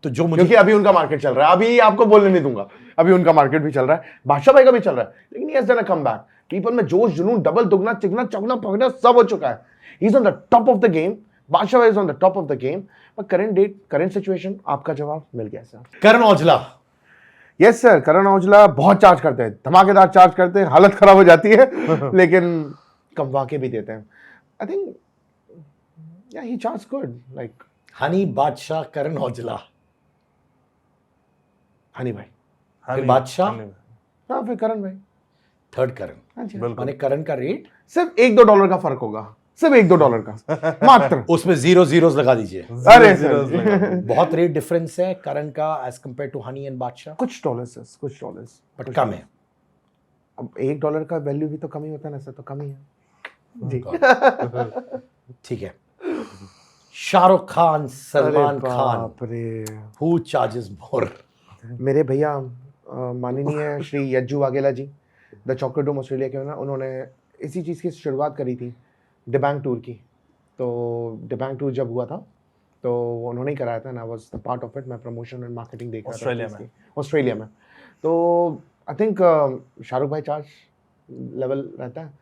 A: तो जो मुझे
B: क्योंकि अभी उनका मार्केट चल रहा है, अभी आपको बोलने नहीं दूंगा, अभी उनका मार्केट भी चल रहा है, बादशाह भाई का भी चल रहा है, लेकिन he has done a comeback. People में जोश जुनून डबल दुगना चिगना चौगना पगना सब हो चुका है. He's on the top of the game. बादशाह is on the top of the game. But current situation, आपका जवाब मिल गया sir.
A: Karan Aujla.
B: Yes sir, Karan Aujla बहुत चार्ज करते हैं, धमाकेदार चार्ज करते हैं, हालत खराब हो जाती है लेकिन कमवा के भी देते हैं. आई थिंक या ही चार्ज गुड लाइक
A: हनी, बादशाह, करण औजला.
B: हनी भाई.
A: फिर बादशाह,
B: हाँ फिर करण भाई.
A: थर्ड करण.
B: हाँ जी.
C: बिल्कुल.
A: माने करण का रेट
B: सिर्फ $1-2 का फर्क होगा, सिर्फ $1-2 का मात्र.
A: उसमें 0 zeros लगा दीजिए.
B: अरे
C: zeros लगा
B: सर
A: बहुत रेट डिफरेंस है करण का as compared to Honey and Badshah.
B: कुछ डॉलर्स सर, कुछ डॉलर्स
A: बट कम है.
B: अब $1 का वैल्यू भी तो कम ही होता है ना सर, तो कम ही है जी.
A: ठीक है. शाहरुख खान, सलमान
B: अरे
A: खान,
B: बाप रे.
A: हु चार्जेस मोर?
B: मेरे भैया माननीय श्री यज्जू वाघेला जी, द चॉकलेट डोम ऑस्ट्रेलिया के ना, उन्होंने इसी चीज़ की शुरुआत करी थी, डिबैंग टूर की. तो डिबैंग टूर जब हुआ था तो उन्होंने ही कराया था, ना was the part of it. मैं प्रमोशन एंड मार्केटिंग देख रहा था
C: ऑस्ट्रेलिया
B: इसकी.
C: में.
B: ऑस्ट्रेलिया में. तो आई थिंक शाहरुख भाई चार्ज लेवल रहता है,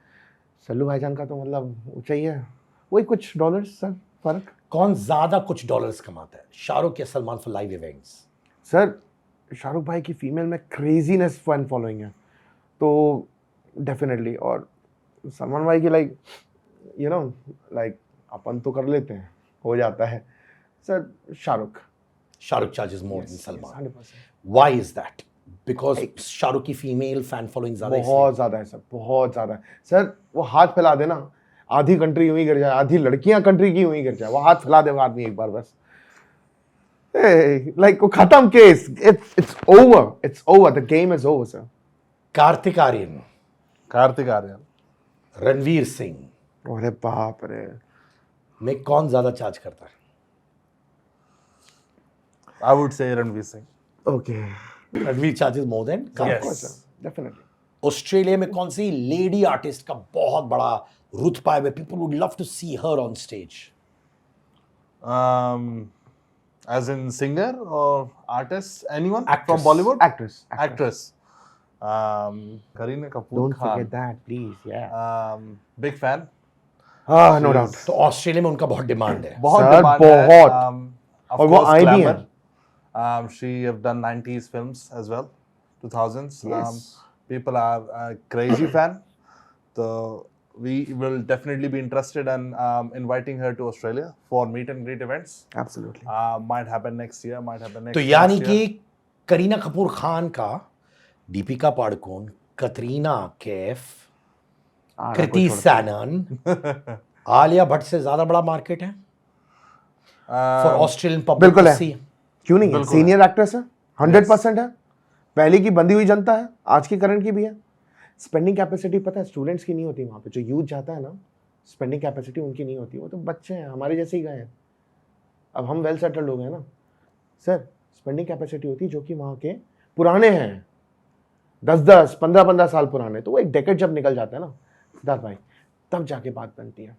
B: सल्लू भाईजान का तो मतलब ऊंचा ही है, वही कुछ डॉलर्स सर फर्क.
A: कौन ज्यादा कुछ डॉलर्स कमाता है, शाहरुख या Salman for live events?
B: Sir Shahrukh भाई की फीमेल में क्रेजीनेस फैन फॉलोइंग है तो डेफिनेटली, और सलमान भाई की लाइक यू नो लाइक अपन तो कर लेते हैं, हो जाता है sir. Shahrukh
A: charges more than Salman.
B: 100%.
A: Why is that? Because Shahrukh की फीमेल फैन फॉलोइंग ज्यादा है
B: बहुत ज़्यादा है सर, बहुत ज़्यादा है सर. वो हाथ फैला देना, आधी कंट्री यूं ही गिर जाए, आधी लड़कियां कंट्री की यूं ही गिर जाए, वो हाथ फैला दे वो आदमी एक बार बस, लाइक वो खत्म case. It's over, the game is over sir.
A: Kartik Aaryan,
C: Kartik Aaryan.
A: Ranveer Singh
B: अरे बाप रे.
A: में कौन ज्यादा चार्ज करता है?
C: I would say Ranveer Singh.
B: Okay.
A: Ranveer charges more than Kartik.
C: Yes.
B: Definitely.
A: Australia में कौन सी लेडी आर्टिस्ट का बहुत बड़ा रुतबा है, people would love to see her on stage?
C: As in singer or artist, anyone
A: Actress.
C: from Bollywood?
B: Actress.
C: Actress. Kareena Kapoor
B: don't
C: Khan.
B: Forget that please. या
C: Big fan.
B: No doubt.
A: तो Australia में उनका बहुत demand है.
C: बहुत
B: Sir,
C: demand है.
B: बहुत.
C: Of
B: और वो
C: course,
B: आई भी
C: Glamour.
B: हैं.
C: She have done 90s films as well, 2000s.
B: Yes.
C: People are a crazy fan. So we will definitely be interested in inviting her to Australia for meet and greet events.
B: Absolutely.
C: Might happen next year. Might happen next.
A: तो यानी
C: next
A: कि
C: year.
A: Kareena Kapoor Khan का, दीपिका पादुकोण, कतरीना कैफ, कृति सैनन, आलिया भट्ट से ज्यादा बड़ा market है for Australian public
B: बिल्कुल
A: to
B: है.
A: सी.
B: क्यों नहीं है?
C: बिल्कुल
B: सीनियर एक्ट्रेस है, 100% है. पहले की बंधी हुई जनता है, आज की करंट की भी है. स्पेंडिंग कैपेसिटी पता है स्टूडेंट्स की नहीं होती वहाँ पे, जो यूथ जाता है ना, स्पेंडिंग कैपेसिटी उनकी नहीं होती, वो तो बच्चे हैं हमारे जैसे ही गए हैं. अब हम वेल सेटल्ड हो गए ना सर. स्पेंडिंग कैपेसिटी होती है जो कि वहाँ के पुराने हैं, 10-10, 15-15 साल पुराने, तो वो एक डेकेड जब निकल जाता है ना सिद्धार्थ भाई, तब जाके बात बनती है.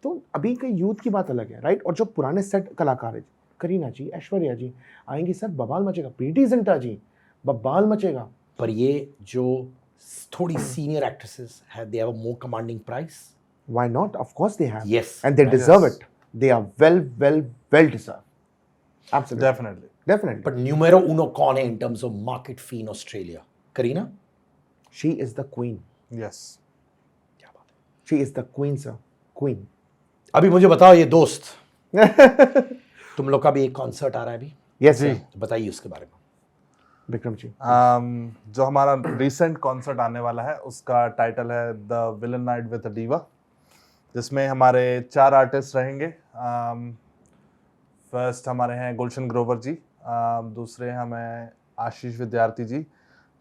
B: तो अभी के यूथ की बात अलग है राइट. और जो पुराने सेट कलाकार है, करीना जी, ऐश्वर्या जी आएंगी सर, बवाल मचेगा. प्रीति जिंटा जी, बवाल मचेगा.
A: पर ये जो थोड़ी सीनियर एक्ट्रेसेस है, they have a more commanding price.
B: Why not? Of course they have.
A: Yes.
B: And they deserve
C: Yes.
B: it. They are well deserved. Absolutely.
C: Definitely.
B: Definitely.
A: But numero uno कौन है in terms of market fee in Australia? Kareena.
B: She is the queen.
C: Yes.
A: क्या बात है.
B: She is the queen, sir. Queen.
A: अभी मुझे बताओ, ये दोस्त तुम लोग का भी एक कॉन्सर्ट आ रहा है अभी,
B: Yes,
C: जी.
B: sir.
A: तो बताइए उसके बारे में.
B: विक्रम जी.
C: जो हमारा रिसेंट कॉन्सर्ट आने वाला है उसका टाइटल है the villain night with a diva, जिसमें हमारे 4 आर्टिस्ट रहेंगे. फर्स्ट हमारे हैं गुलशन ग्रोवर जी, दूसरे हमें आशीष विद्यार्थी जी,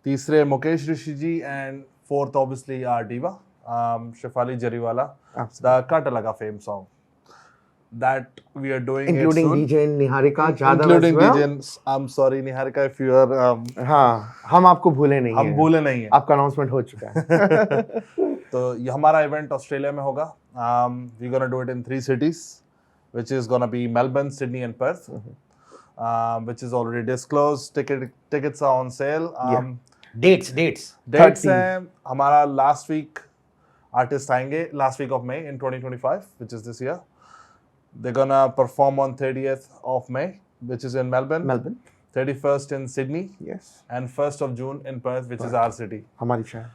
C: तीसरे Mukesh Rishi ji, and fourth obviously our diva, Shefali Jariwala, the कट लगा fame song that we are doing
B: Including
C: it soon.
B: DJ Niharika Jadhav
C: Including
B: as well.
C: DJ. I'm sorry Niharika if you are
B: हाँ, हम आपको भूले नहीं
C: हम
B: हैं.
C: भूले नहीं है.
B: आपका अनाउंसमेंट हो चुका है.
C: तो ये हमारा इवेंट ऑस्ट्रेलिया में होगा. We're gonna do it in 3 cities, which is gonna be Melbourne, Sydney, and Perth, which is already disclosed. Tickets are on sale.
B: Yeah.
A: Dates
C: Dates हैं हमारा लास्ट वीक artists आएंगे last week of May in 2025, which is this year. They're gonna perform on 30th of May, which is in Melbourne.
B: Melbourne.
C: 31st in Sydney.
B: Yes.
C: And 1st of June in Perth, which is our city.
B: हमारी शहर.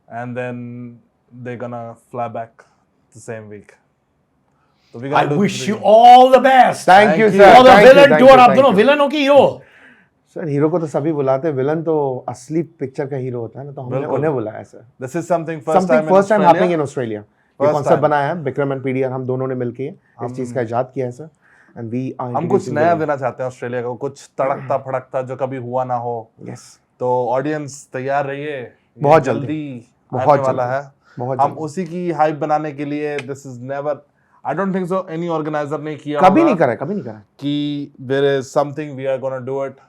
C: And then they're gonna fly back the same week. So we're
A: I
C: gonna do
A: wish
C: three.
A: you all the best.
B: Thank you,
C: you.
B: sir.
A: You're the
B: Thank you,
A: villain
B: thank
A: to
B: you,
A: और आप
B: thank
A: दोनों
B: you.
A: Villain हो कि hero?
B: Sir hero को तो सभी बुलाते हैं, विलन तो असली पिक्चर का हीरो होता है ना, तो हमने
C: बिल्कुल.
B: उन्हें बुलाया sir.
C: This is something first
B: Something
C: time in
B: first time
C: Australia.
B: happening in Australia. ये
C: First
B: कॉन्सेप्ट
C: time.
B: बनाया है विक्रम एंड पीडीआर, हम दोनों ने मिलके इस चीज का इजाद किया है सर. एंड वी आर
C: हम कुछ नया देना चाहते हैं ऑस्ट्रेलिया को, कुछ तड़कता फड़कता जो कभी हुआ ना हो.
B: यस.
C: तो ऑडियंस तैयार रहिए, ये
B: बहुत जल्दी.
C: जल्दी
B: बहुत
C: आने वाला
B: जल्दी.
C: है.
B: बहुत
C: हम
B: जल्दी.
C: उसी की हाइप बनाने के लिए, this is never, I don't think so any organiser ने किया
B: कभी
C: होगा
B: नहीं करा, कभी नहीं करा.
C: कि there is something we are gonna do it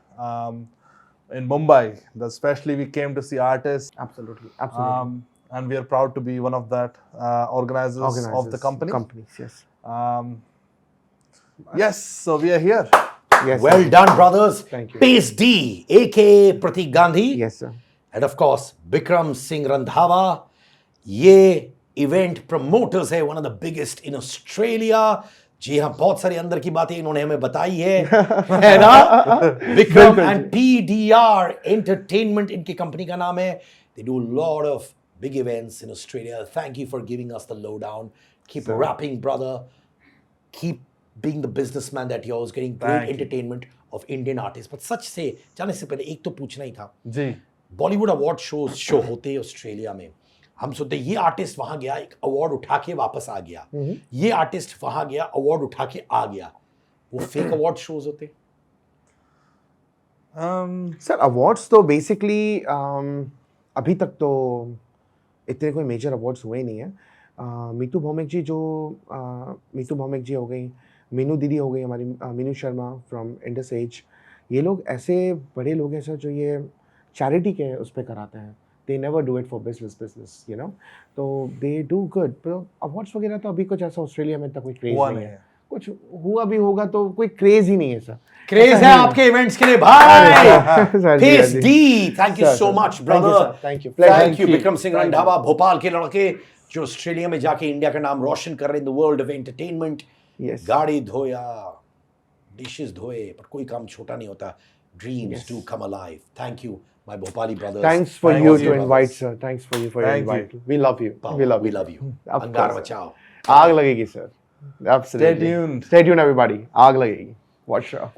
C: in Mumbai. Especially we came to see artists,
B: Absolutely, absolutely.
C: and we are proud to be one of that organizers of the company.
B: Companies, yes.
C: Yes, so we are here.
B: Yes.
A: Well
B: sir.
A: done, brothers.
B: Thank you.
A: Pace D, aka Pratik Gandhi.
B: Yes, sir.
A: And of course, Bikram Singh Randhawa. ये event promoters है, one of the biggest in Australia. जी हाँ, बहुत सारी अंदर की बातें इन्होंने हमें बताई है ना? विक्रम एंड PDR एंटरटेनमेंट इनकी कंपनी का नाम है. They do lot of big events in Australia. Thank you for giving us the low down. Keep rapping brother. Keep being the businessman that you're, getting great
C: Thank you.
A: entertainment of Indian artists. But सच से जाने से पहले एक तो पूछना ही था.
C: जी.
A: Bollywood award show होते हैं ऑस्ट्रेलिया में. हम सोचते ये आर्टिस्ट वहां गया, एक अवार्ड उठा के वापस आ गया. ये आर्टिस्ट वहां गया, अवार्ड उठा के आ गया. वो फेक अवार्ड शोज होते.
B: सर अवार्ड्स तो बेसिकली अभी तक तो इतने कोई मेजर अवार्ड्स हुए नहीं हैं. मीतू भौमिक जी मीतू भौमिक जी हो गई, मीनू दीदी हो गई हमारी, मीनू शर्मा फ्रॉम इंडस एज. ये लोग ऐसे बड़े लोग हैं सर जो ये चैरिटी के उस पर कराते हैं. They never do it for business you know. तो दे डू गुड. अवार्ड्स वगैरह तो अभी कुछ ऐसा ऑस्ट्रेलिया में तक कोई क्रेज
C: हुआ
B: नहीं
C: नहीं
B: है.
C: है.
B: कुछ हुआ भी होगा तो कोई क्रेज ही नहीं है सर.
A: क्रेज है आपके इवेंट्स के लिए भाई.
B: सर, जी,
A: फेस
B: जी.
A: डी, thank you
B: Sir,
A: so
B: sir.
A: Much
B: Thank you,
A: brother.
B: sir. Thank you.
A: Thank you
B: Thank
A: Vikram Singh
B: Thank
A: Randhawa, Bhopal के लड़के जो ऑस्ट्रेलिया में जाके इंडिया का नाम रोशन कर रहे हैं in the world of entertainment.
B: Yes.
A: गाड़ी धोया, डिशेस धोए, पर कोई काम छोटा नहीं होता. Dreams do come alive. Thank you my Bhopali brothers.
B: Thanks for
C: Thank
B: you
C: you,
B: to
C: brothers.
B: invite, sir. Thanks for you for your
C: Thank you.
B: invite. We love you. We love
A: We
B: you.
A: love you.
B: Of
A: अंगार
B: course.
A: बचाओ.
B: आग लगेगी sir. Absolutely.
C: tuned.
B: Stay tuned everybody. आग लगेगी. Watch out.